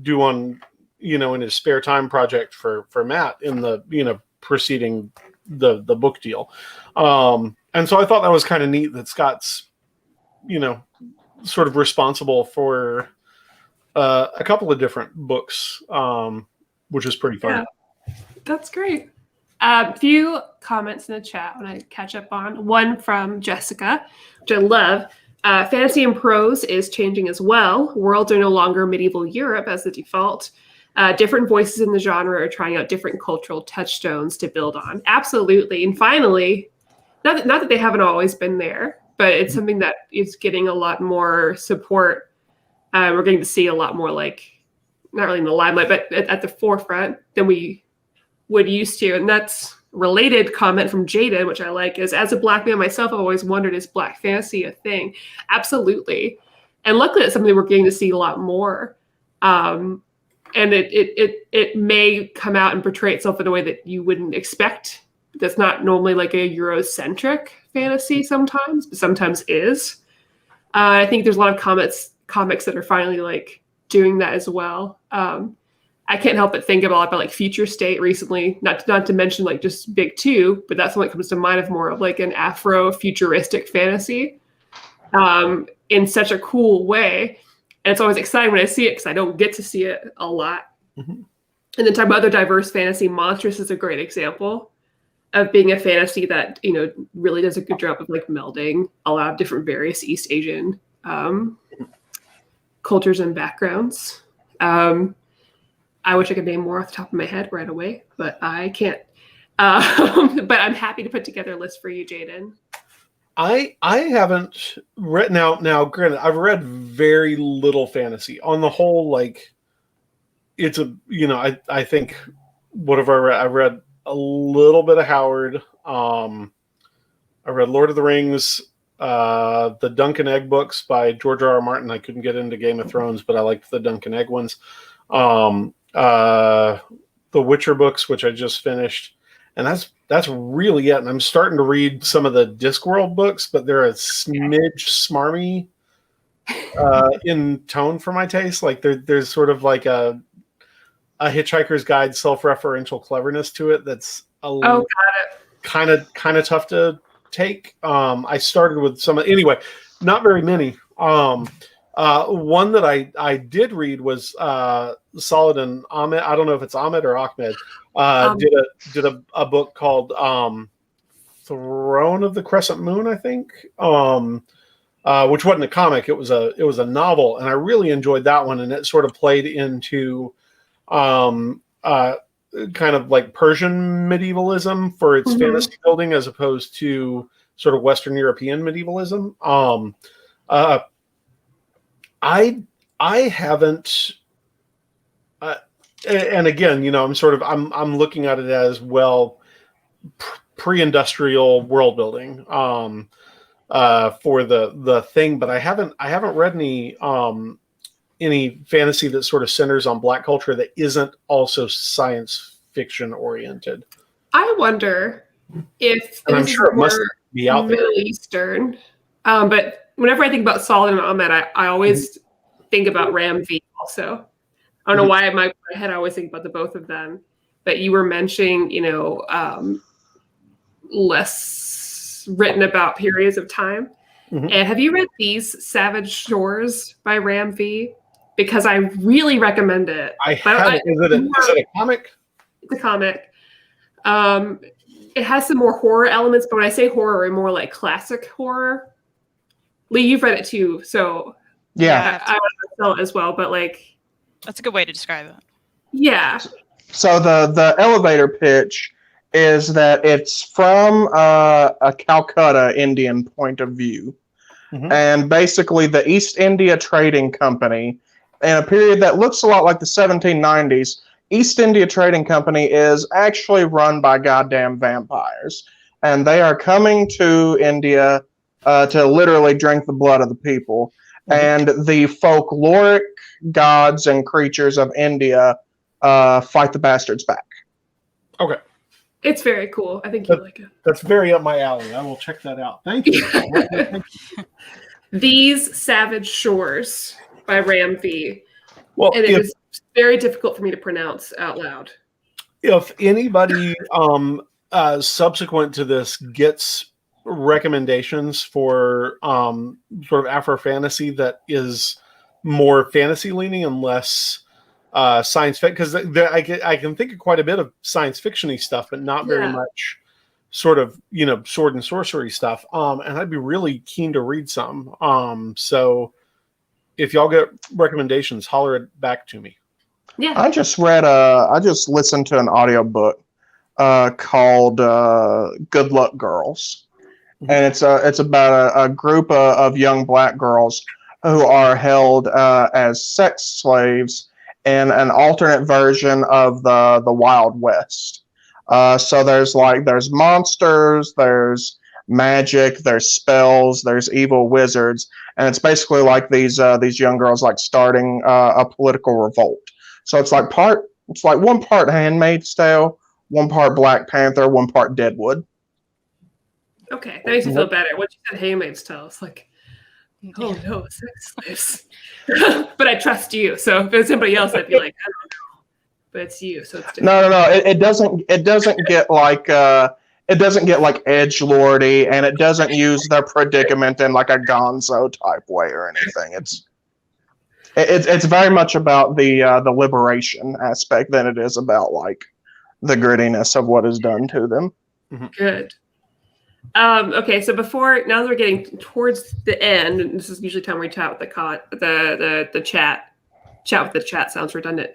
do on, in his spare time project for Matt in the, preceding the book deal. And so I thought that was kind of neat that Scott's, sort of responsible for a couple of different books, which is pretty fun. Yeah, that's great. A few comments in the chat when I catch up on. One from Jessica, which I love. Fantasy and prose is changing as well. Worlds are no longer medieval Europe as the default. Different voices in the genre are trying out different cultural touchstones to build on. Absolutely. And finally, not that they haven't always been there, but it's something that is getting a lot more support. We're getting to see a lot more, not really in the limelight, but at the forefront than we would used to. And that's related comment from Jaden, which I like, is as a Black man myself, I've always wondered, is Black fantasy a thing? Absolutely. And luckily it's something we're getting to see a lot more. And it may come out and portray itself in a way that you wouldn't expect. That's not normally like a Eurocentric fantasy sometimes, but sometimes is. I think there's a lot of comics that are finally doing that as well. I can't help but think about Future State recently, not to mention just Big Two, but that's what comes to mind of more of an Afro-futuristic fantasy in such a cool way. And it's always exciting when I see it because I don't get to see it a lot. Mm-hmm. And then talking about other diverse fantasy, Monstrous is a great example of being a fantasy that, really does a good job of melding a lot of different various East Asian cultures and backgrounds. I wish I could name more off the top of my head right away, but I can't. But I'm happy to put together a list for you, Jaden. I haven't read now. Granted, I've read very little fantasy. On the whole, it's I think whatever I read. I read a little bit of Howard. I read Lord of the Rings, the Dunk and Egg books by George R.R. Martin. I couldn't get into Game of Thrones, but I liked the Dunk and Egg ones. The Witcher books, which I just finished, and that's really it. And I'm starting to read some of the Discworld books, but they're a smidge smarmy in tone for my taste. There's sort of a Hitchhiker's Guide self-referential cleverness to it that's kind of tough to take. I started with some anyway, not very many. One that I did read was Solid and Ahmed. I don't know if it's Ahmed or Ahmed. Did a book called Throne of the Crescent Moon, I think. Which wasn't a comic. It was a novel, and I really enjoyed that one. And it sort of played into kind of Persian medievalism for its fantasy building, as opposed to sort of Western European medievalism. I haven't, and again, I'm looking at it as pre-industrial world building for the thing, but I haven't read any fantasy that sort of centers on Black culture that isn't also science fiction oriented. I wonder If And I'm this is sure it must more be out there. Middle Eastern, but whenever I think about Saladin and Ahmed, I always think about Ram V also. I don't know why in my head I always think about the both of them. But you were mentioning, less written about periods of time. Mhm. And have you read These Savage Shores by Ram V? Because I really recommend it. I haven't. Is it a comic? It's a comic. It has some more horror elements, but when I say horror, more like classic horror. Lee, you've read it too, so Yeah. I want to sell it as well. But That's a good way to describe it. Yeah. So the elevator pitch is that it's from a Calcutta Indian point of view. Mhm. And basically the East India Trading Company, in a period that looks a lot like the 1790s, East India Trading Company is actually run by goddamn vampires. And they are coming to India to literally drink the blood of the people. And the folkloric gods and creatures of India fight the bastards back. Okay. It's very cool. I think you'll like it. That's very up my alley. I will check that out. Thank you. These Savage Shores by Ram V. Well, And it was very difficult for me to pronounce out loud. if anybody subsequent to this gets recommendations for sort of Afro fantasy that is more fantasy leaning and less science fiction, because I can think of quite a bit of science fiction-y stuff, but not very much sort of sword and sorcery stuff. And I'd be really keen to read some. So if y'all get recommendations, holler it back to me. Yeah. I just listened to an audiobook called Good Luck Girls. And it's about a group of young black girls who are held as sex slaves in an alternate version of the Wild West. So there's monsters, there's magic, there's spells, there's evil wizards, and it's basically like these young girls like starting a political revolt. So it's like one part Handmaid's Tale, one part Black Panther, one part Deadwood. Okay, that makes me feel better. Once you said Handmaid's Tale, it's like, oh no, sex slaves. But I trust you. So if it's somebody else, I'd be like, I don't know. But it's you, so it's different. No. It doesn't get like edgelordy, and it doesn't use their predicament in like a Gonzo type way or anything. It's very much about the liberation aspect than it is about like the grittiness of what is done to them. Good. Okay, so now that we're getting towards the end, and this is usually time we chat with the chat. Chat with the chat sounds redundant.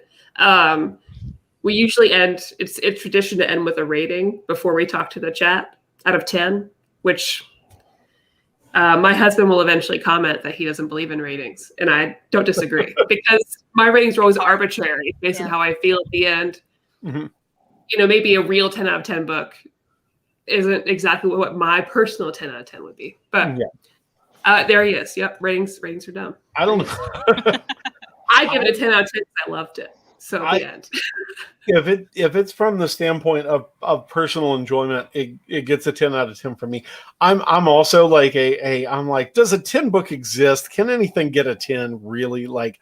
We usually end. It's tradition to end with a rating before we talk to the chat out of 10, which my husband will eventually comment that he doesn't believe in ratings, and I don't disagree because my ratings are always arbitrary based on how I feel at the end. Maybe a real 10 out of 10 book isn't exactly what my personal 10 out of 10 would be, but there he is. Yep, ratings are dumb. I don't know. I give it a 10 out of 10 because I loved it. So the end. If it's from the standpoint of personal enjoyment, it gets a 10 out of 10 for me. I'm also like I'm like, does a 10 book exist? Can anything get a 10 really? Like,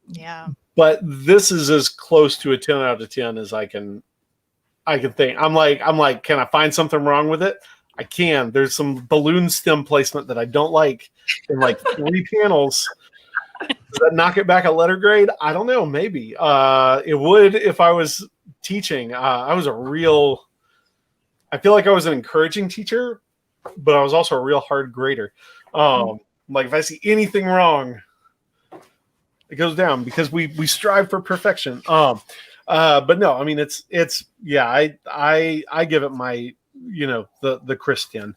yeah. But this is as close to a 10 out of 10 as I can think. I'm like, can I find something wrong with it? I can. There's some balloon stem placement that I don't like in like 3 panels. Does that knock it back a letter grade? I don't know. Maybe it would if I was teaching. I feel like I was an encouraging teacher, but I was also a real hard grader. Like if I see anything wrong, it goes down because we strive for perfection. But no, I mean it's I give it my the Kristan.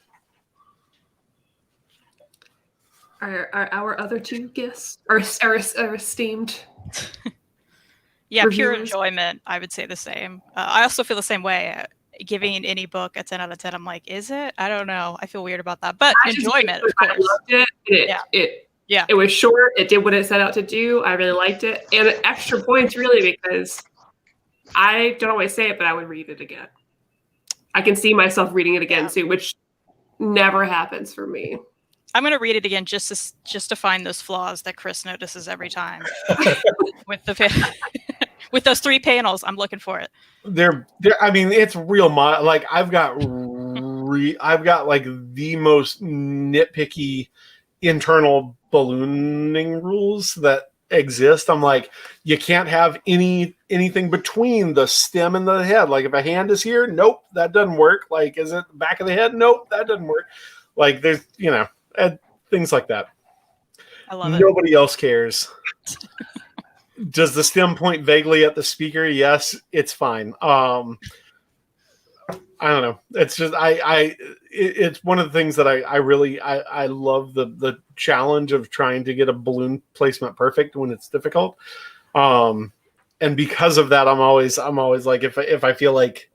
Our other two guests are esteemed. Yeah, reviewers. Pure enjoyment. I would say the same. I also feel the same way. Giving any book a 10 out of 10, I'm like, is it? I don't know. I feel weird about that, but enjoyment, of course. I loved it. It was short. It did what it set out to do. I really liked it, and extra points really because I don't always say it, but I would read it again. I can see myself reading it again too, which never happens for me. I'm going to read it again just to find those flaws that Chris notices every time. with with those 3 panels, I'm looking for it. They're I mean, it's real like I've got like the most nitpicky internal ballooning rules that exist. I'm like, you can't have anything between the stem and the head. Like if a hand is here, nope, that doesn't work. Like, is it the back of the head? Nope, that doesn't work. Like there's, things like that. I love it. Nobody else cares. Does the stem point vaguely at the speaker? Yes, it's fine. I don't know. It's just it's one of the things that I really love the challenge of trying to get a balloon placement perfect when it's difficult. And because of that, I'm always like, if I feel like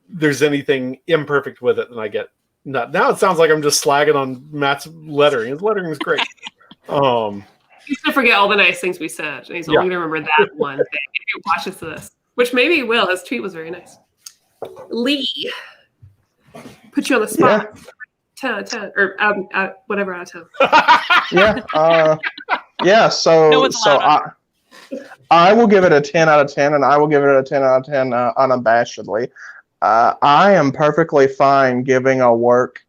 there's anything imperfect with it, then I get nut. Now it sounds like I'm just slagging on Matt's lettering. His lettering is great. He's gonna forget all the nice things we said, and he's only gonna remember that one thing if he watches this. Which maybe he will. His tweet was very nice. Lee, put you on the spot. Yeah. 10 out of 10, or whatever out of 10. Yeah. So I will give it a 10 out of 10, and I will give it a 10 out of 10 unabashedly. I am perfectly fine giving a work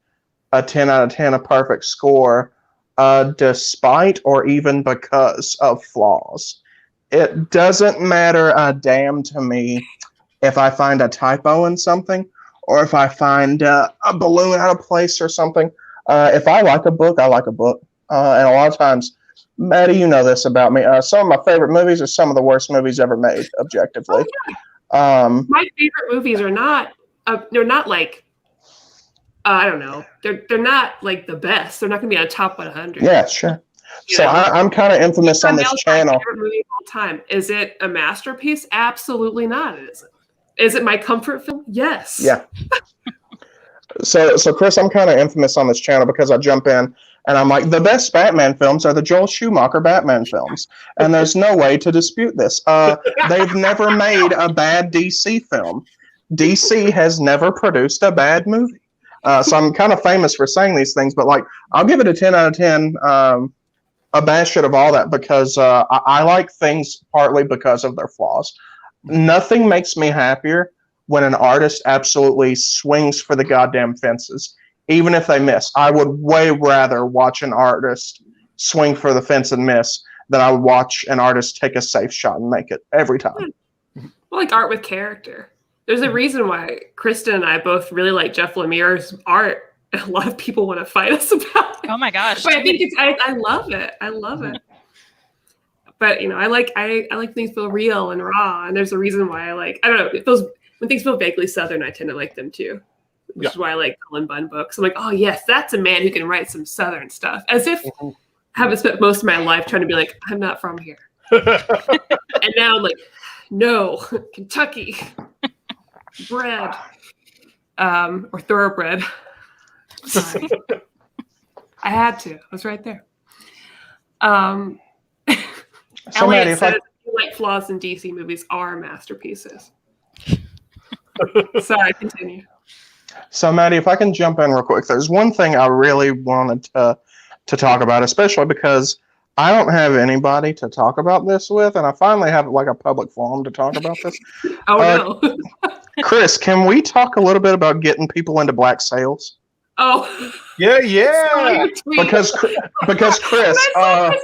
a 10 out of 10, a perfect score, despite or even because of flaws. It doesn't matter a damn to me if I find a typo in something, or if I find a balloon out of place or something. If I like a book, I like a book. And a lot of times, Maddie, you know this about me, some of my favorite movies are some of the worst movies ever made, objectively. My favorite movies are not, they're not like, I don't know, they're not like the best. They're not going to be on a top 100. Yeah, sure. So I'm kind of infamous on this channel. My favorite movie of all time. Is it a masterpiece? Absolutely not. Is it my comfort film? Yes. Yeah. So Chris, I'm kind of infamous on this channel because I jump in and I'm like, the best Batman films are the Joel Schumacher Batman films. And there's no way to dispute this. They've never made a bad DC film. DC has never produced a bad movie. So I'm kind of famous for saying these things, but like, I'll give it a 10 out of 10, abashed of all that, because I like things partly because of their flaws. Nothing makes me happier when an artist absolutely swings for the goddamn fences, even if they miss. I would way rather watch an artist swing for the fence and miss than I would watch an artist take a safe shot and make it every time. Well, like art with character. There's a reason why Kristan and I both really like Jeff Lemire's art. A lot of people want to fight us about it. Oh my gosh. But I think I love it. I love it. But I like things feel real and raw, and there's a reason why I don't know, when things feel vaguely Southern, I tend to like them too. Which is why I like Cullen Bunn books. I'm like, oh yes, that's a man who can write some Southern stuff. As if I haven't spent most of my life trying to be like, I'm not from here. And now I'm like, no, Kentucky. Bread. Or thoroughbred. Sorry. I had to. I was right there. So Elliot Maddie, says like flaws in DC movies are masterpieces. Sorry, continue. So Maddie, if I can jump in real quick, there's one thing I really wanted to talk about, especially because I don't have anybody to talk about this with, and I finally have like a public forum to talk about this. Oh no. Chris, can we talk a little bit about getting people into black sales? Oh. Yeah. Because Chris, I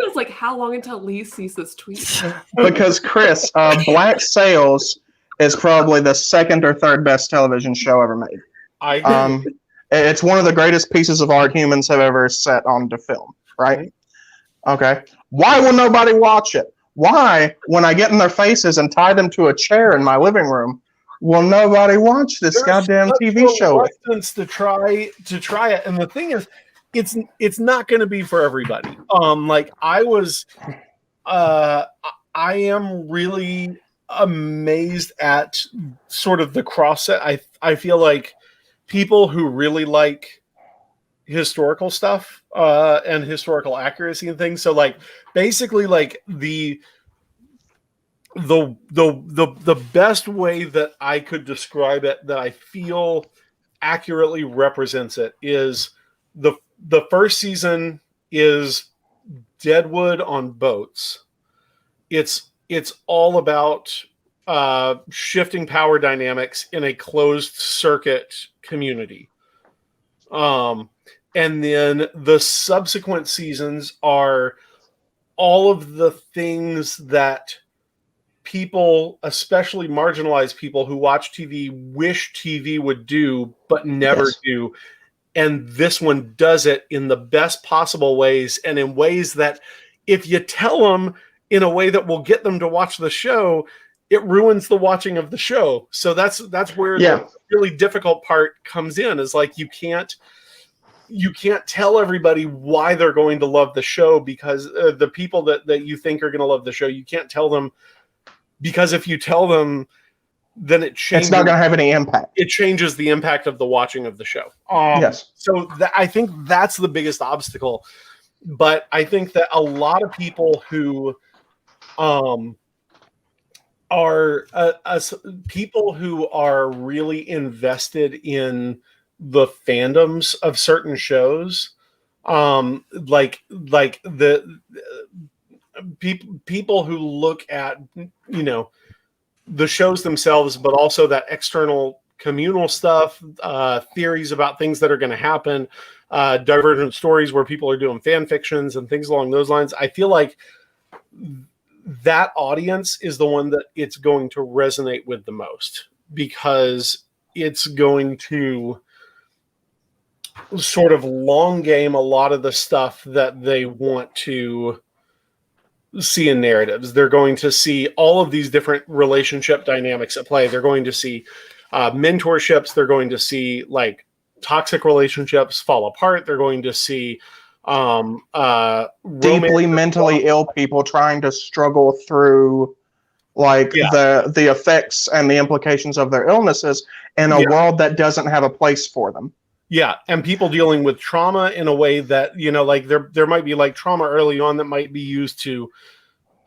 was like, how long until Lee sees this tweet? Because Chris, Black Sails is probably the second or third best television show ever made. I agree. It's one of the greatest pieces of art humans have ever set onto film, right? Okay. Why will nobody watch it? Why, when I get in their faces and tie them to a chair in my living room, will nobody watch this goddamn TV show? To try it, and the thing is, it's not going to be for everybody. I am really amazed at sort of the cross set. I feel like people who really like historical stuff and historical accuracy and things. So like basically like the best way that I could describe it, that I feel accurately represents it, is the first season is Deadwood on boats. It's all about shifting power dynamics in a closed circuit community. And then the subsequent seasons are all of the things that people, especially marginalized people who watch TV, wish TV would do, but never do. And this one does it in the best possible ways, and in ways that if you tell them in a way that will get them to watch the show, it ruins the watching of the show. So that's where the really difficult part comes in, is like you can't tell everybody why they're going to love the show, because the people that you think are going to love the show, you can't tell them, because if you tell them, then it changes. It's not going to have any impact. It changes the impact of the watching of the show. So I think that's the biggest obstacle. But I think that a lot of people who are people who are really invested in the fandoms of certain shows, like the people who look at, you know, the shows themselves, but also that external communal stuff, theories about things that are going to happen, divergent stories where people are doing fan fictions and things along those lines. I feel like that audience is the one that it's going to resonate with the most, because it's going to sort of long game a lot of the stuff that they want to see in narratives. They're going to see all of these different relationship dynamics at play. They're going to see mentorships. They're going to see like toxic relationships fall apart. They're going to see deeply mentally ill people trying to struggle through like the effects and the implications of their illnesses in a world that doesn't have a place for them. Yeah, and people dealing with trauma in a way that, you know, like there might be like trauma early on that might be used to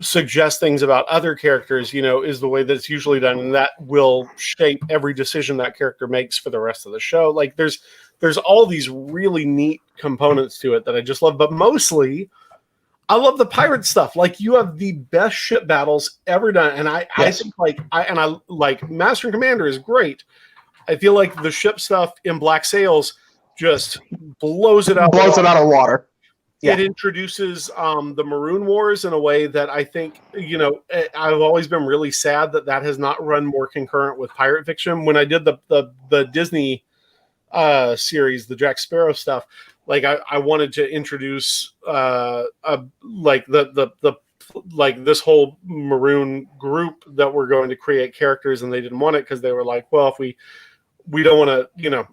suggest things about other characters, you know, is the way that it's usually done, and that will shape every decision that character makes for the rest of the show. Like there's all these really neat components to it that I just love, but mostly I love the pirate stuff. Like you have the best ship battles ever done, and I think I like Master and Commander is great. I feel like the ship stuff in Black Sails just blows it out. Blows it out of water. Yeah. It introduces the Maroon Wars in a way that I think, you know, I've always been really sad that has not run more concurrent with pirate fiction. When I did the Disney series, the Jack Sparrow stuff, like I wanted to introduce like like this whole Maroon group that we're going to create characters, and they didn't want it because they were like, well, if we don't want to, you know,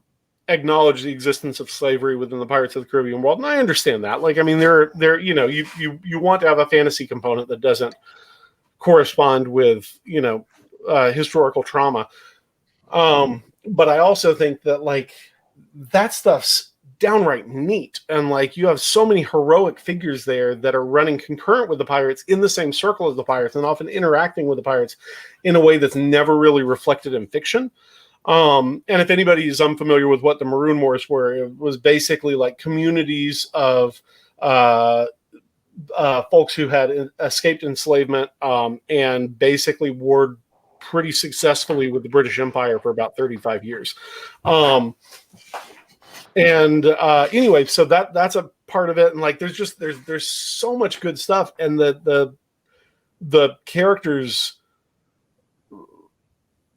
acknowledge the existence of slavery within the Pirates of the Caribbean world. And I understand that. Like, I mean, they're you know, you want to have a fantasy component that doesn't correspond with, you know, historical trauma. But I also think that like that stuff's downright neat. And like you have so many heroic figures there that are running concurrent with the pirates in the same circle as the pirates, and often interacting with the pirates in a way that's never really reflected in fiction. And if anybody is unfamiliar with what the Maroon Wars were, it was basically like communities of folks who had escaped enslavement and basically warred pretty successfully with the British Empire for about 35 years. Anyway, so that's a part of it. And like there's so much good stuff, and the characters.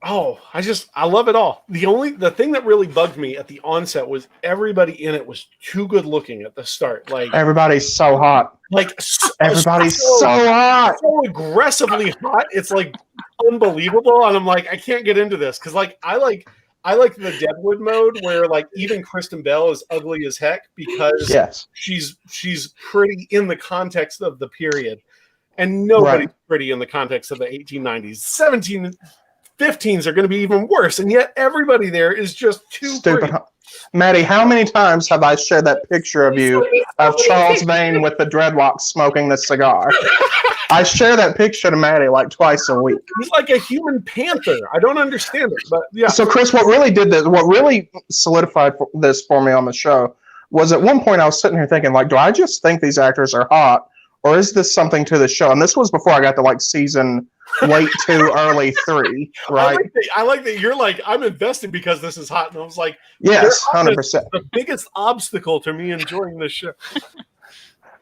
Oh, I love it all. The thing that really bugged me at the onset was everybody in it was too good looking at the start. Like everybody's so hot. Like everybody's so hot. So aggressively hot. It's like unbelievable. And I'm like, I can't get into this. Cause like I like the Deadwood mode where like even Kristen Bell is ugly as heck because she's pretty in the context of the period. And nobody's pretty in the context of the 1890s. 15s are going to be even worse, and yet everybody there is just too stupid. Maddie, how many times have I shared that picture of you of Charles Vane with the dreadlocks smoking the cigar? I share that picture to Maddie like twice a week. He's like a human panther. I don't understand it, but yeah. So, Chris, what really solidified this for me on the show was at one point I was sitting here thinking, like, do I just think these actors are hot, or is this something to the show? And this was before I got to like season late 2, early 3, right? I like that you're like, I'm invested because this is hot. And I was like, yes, 100%. The biggest obstacle to me enjoying this show.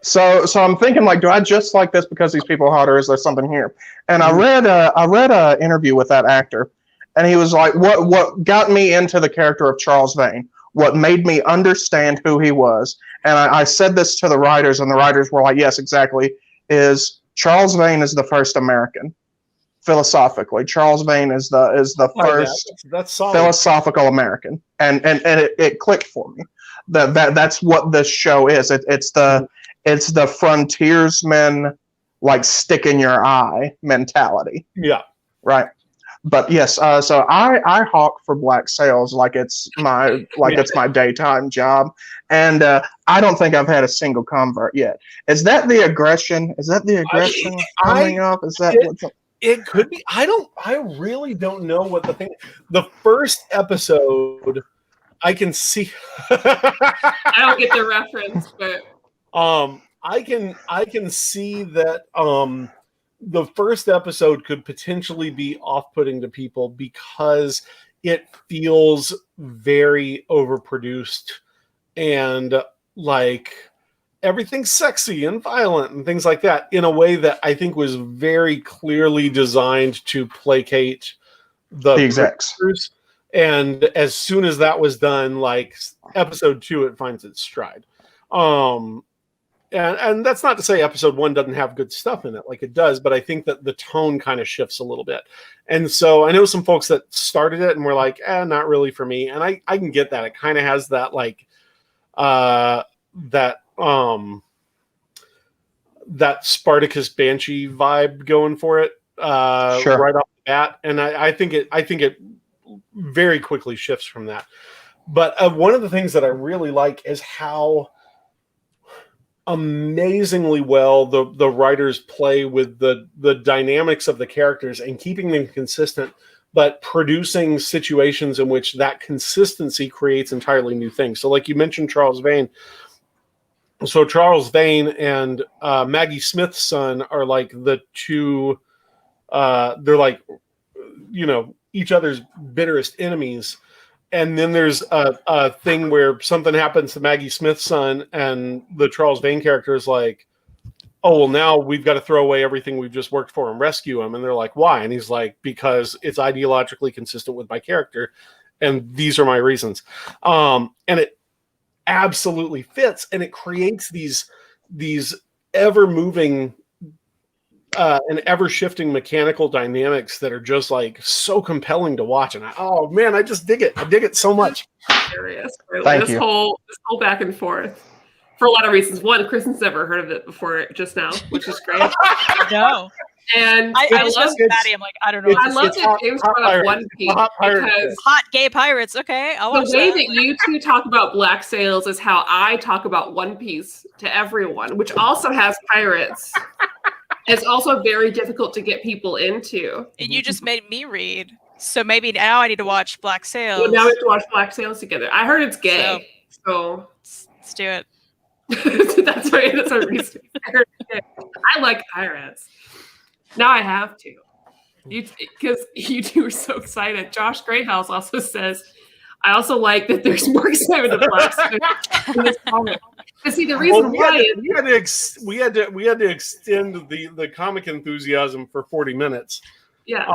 So I'm thinking, like, do I just like this because these people are hot, or is there something here? And I read a interview with that actor, and he was like, what got me into the character of Charles Vane, what made me understand who he was, and I said this to the writers, and the writers were like, yes, exactly, is Charles Vane is the first American. Philosophically, Charles Vane is the first that's philosophical American, and it clicked for me. That's what this show is. It's the frontiersman, like stick in your eye mentality. Yeah. Right. But yes, so I hawk for Black Sails like it's my daytime job, and I don't think I've had a single convert yet. Is that the aggression? Coming up? Is that what's up? It could be. I really don't know what the thing. The first episode, I can see. I don't get the reference, but I can see that the first episode could potentially be off-putting to people because it feels very overproduced and like everything's sexy and violent and things like that in a way that I think was very clearly designed to placate the execs. And as soon as that was done, like episode 2, it finds its stride. And that's not to say episode 1 doesn't have good stuff in it, like it does, but I think that the tone kind of shifts a little bit. And so I know some folks that started it and were like, not really for me. And I can get that. It kind of has that like that Spartacus Banshee vibe going for it Sure. right off the bat. And I think it very quickly shifts from that. But one of the things that I really like is how amazingly well the writers play with the dynamics of the characters and keeping them consistent, but producing situations in which that consistency creates entirely new things. So like you mentioned Charles Vane. So Charles Vane and Maggie Smith's son are like the two, they're like, each other's bitterest enemies. And then there's a thing where something happens to Maggie Smith's son, and the Charles Vane character is like, oh, well, now we've got to throw away everything we've just worked for and rescue him. And they're like, why? And he's like, because it's ideologically consistent with my character, and these are my reasons. And it absolutely fits, and it creates these ever-moving and ever-shifting mechanical dynamics that are just like so compelling to watch. And I just dig it. I dig it so much. Hilarious. Thank this you. whole back and forth for a lot of reasons. One, Kristan's never heard of it before just now, which is great. No. And I just love messaged Maddie. I'm like, I don't know. I love that James brought up One Piece because Hot gay pirates. Okay, I'll watch the way that. that you two talk about Black Sails is how I talk about One Piece to everyone, which also has pirates. It's also very difficult to get people into. And you just made me read, so maybe now I need to watch Black Sails. Well, now we have to watch Black Sails together. I heard it's gay, so let's do it. that's my reason. I like pirates. Now I have to. Because you two are so excited. Josh Greathouse also says, I also like that there's more excitement of Black Sails in this comic. But see, the reason why we had to extend the comic enthusiasm for 40 minutes. Yeah.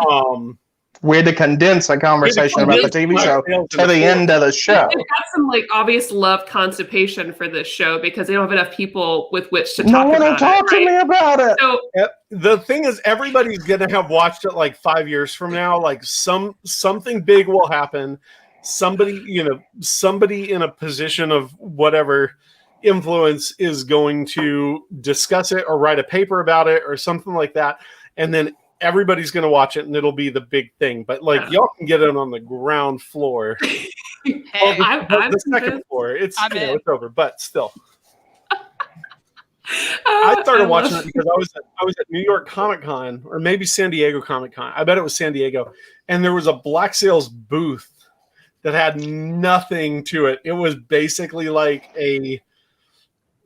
We had to condense a conversation about the TV show to the end of the show. They've got some like obvious love constipation for this show because they don't have enough people with which to talk No one will about talk to it. me about it. So the thing is, everybody's gonna have watched it like 5 years from now. Like something big will happen. Somebody in a position of whatever influence is going to discuss it or write a paper about it or something like that, and then everybody's going to watch it and it'll be the big thing. But like y'all can get it on the ground floor Hey, I'm the second convinced. floor. It's I'm in. it's over, but still. I started watching it because I was at New York Comic Con, or maybe San Diego Comic Con. I bet it was San Diego, and there was a Black Sails booth that had nothing to it. It was basically like a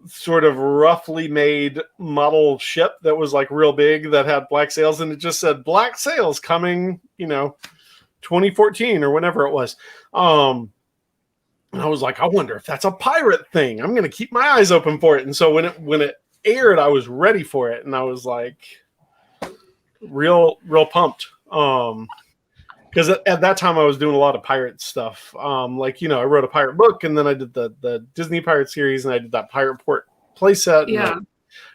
sort of roughly made model ship that was like real big that had black sails, and it just said Black Sails coming, 2014 or whenever it was. And I was like, I wonder if that's a pirate thing. I'm going to keep my eyes open for it. And so when it aired, I was ready for it, and I was like, real pumped. Because at that time I was doing a lot of pirate stuff. I wrote a pirate book, and then I did the Disney Pirate series, and I did that Pirate Port playset. Yeah,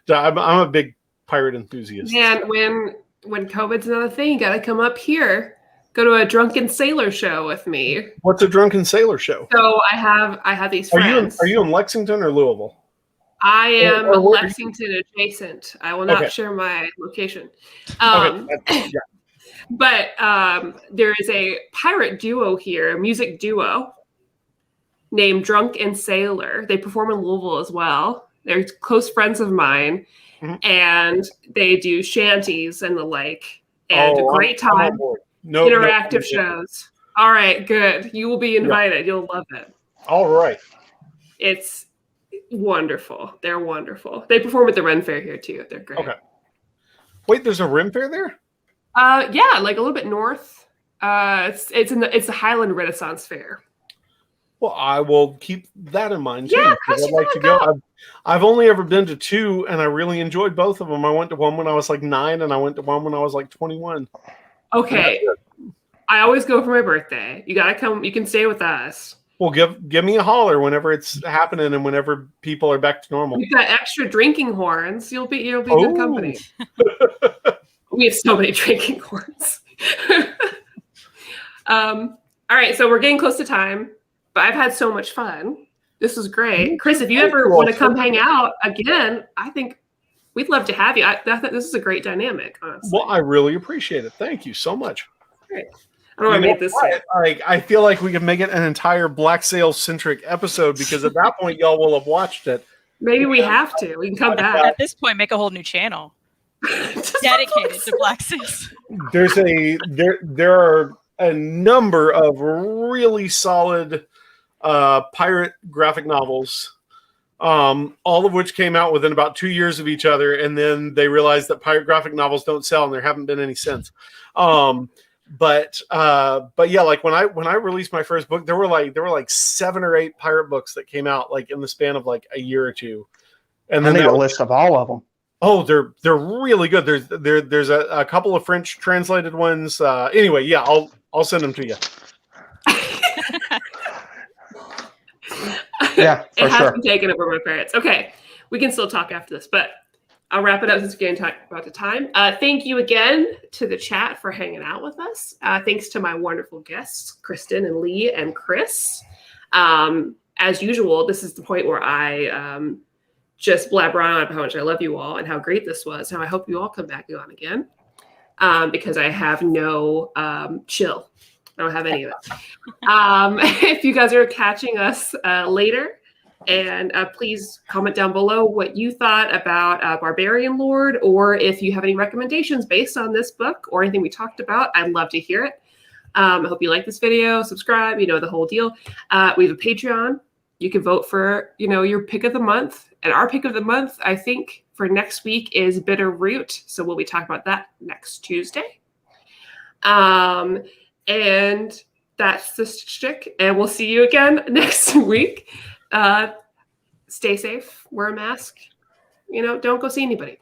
I'm a big pirate enthusiast. Man, when COVID's another thing, you got to come up here. Go to a drunken sailor show with me. What's a drunken sailor show? So I have these friends. Are you in Lexington or Louisville? I am or Lexington adjacent. I will not share my location. But there is a pirate duo here, a music duo named Drunk and Sailor. They perform in Louisville as well. They're close friends of mine, and they do shanties and the like, and a great time. Interactive shows. All right, good. You will be invited. Yeah. You'll love it. All right. It's wonderful. They're wonderful. They perform at the Ren Fair here too. They're great. Okay. Wait, there's a Ren Fair there? Yeah, like a little bit north. It's the Highland Renaissance Fair. Well, I will keep that in mind too. Yeah, I'd like to go. I've only ever been to two, and I really enjoyed both of them. I went to one when I was like 9, and I went to one when I was like 21. Okay. I always go for my birthday. You gotta come. You can stay with us. Well, give me a holler whenever it's happening and whenever people are back to normal. We've got extra drinking horns. You'll be good company. We have so many drinking horns. All right, so we're getting close to time, but I've had so much fun. This is great. Chris, if you ever want to come hang out again, I think we'd love to have you. I think this is a great dynamic, honestly. Well, I really appreciate it. Thank you so much. Great. I don't want to make this. I feel like we could make it an entire Black Sails-centric episode, because at that point, y'all will have watched it. Maybe we have to. We can come back. At this point, make a whole new channel dedicated to Black Sails. There are a number of really solid pirate graphic novels, all of which came out within about 2 years of each other, and then they realized that pirate graphic novels don't sell, and there haven't been any since. But yeah, like when I released my first book, there were like 7 or 8 pirate books that came out like in the span of like a year or two. And then I need a list of all of them. Oh, they're really good. There's a couple of French translated ones. Anyway, yeah, I'll send them to you. Yeah, for it has sure. been taken over my parents. Okay, we can still talk after this, but I'll wrap it up since we're getting about the time. Thank you again to the chat for hanging out with us. Thanks to my wonderful guests, Kristan and Lee and Chris. As usual, this is the point where I just blabber on about how much I love you all and how great this was. Now I hope you all come back on again, because I have no chill. I don't have any of it. If you guys are catching us later, and please comment down below what you thought about Barbarian Lord, or if you have any recommendations based on this book or anything we talked about. I'd love to hear it. I hope you like this video, subscribe, the whole deal. We have a Patreon. You can vote for, your pick of the month. And our pick of the month, I think, for next week is Bitter Root. So we'll be talking about that next Tuesday. And that's the shtick. And we'll see you again next week. Stay safe, wear a mask, don't go see anybody.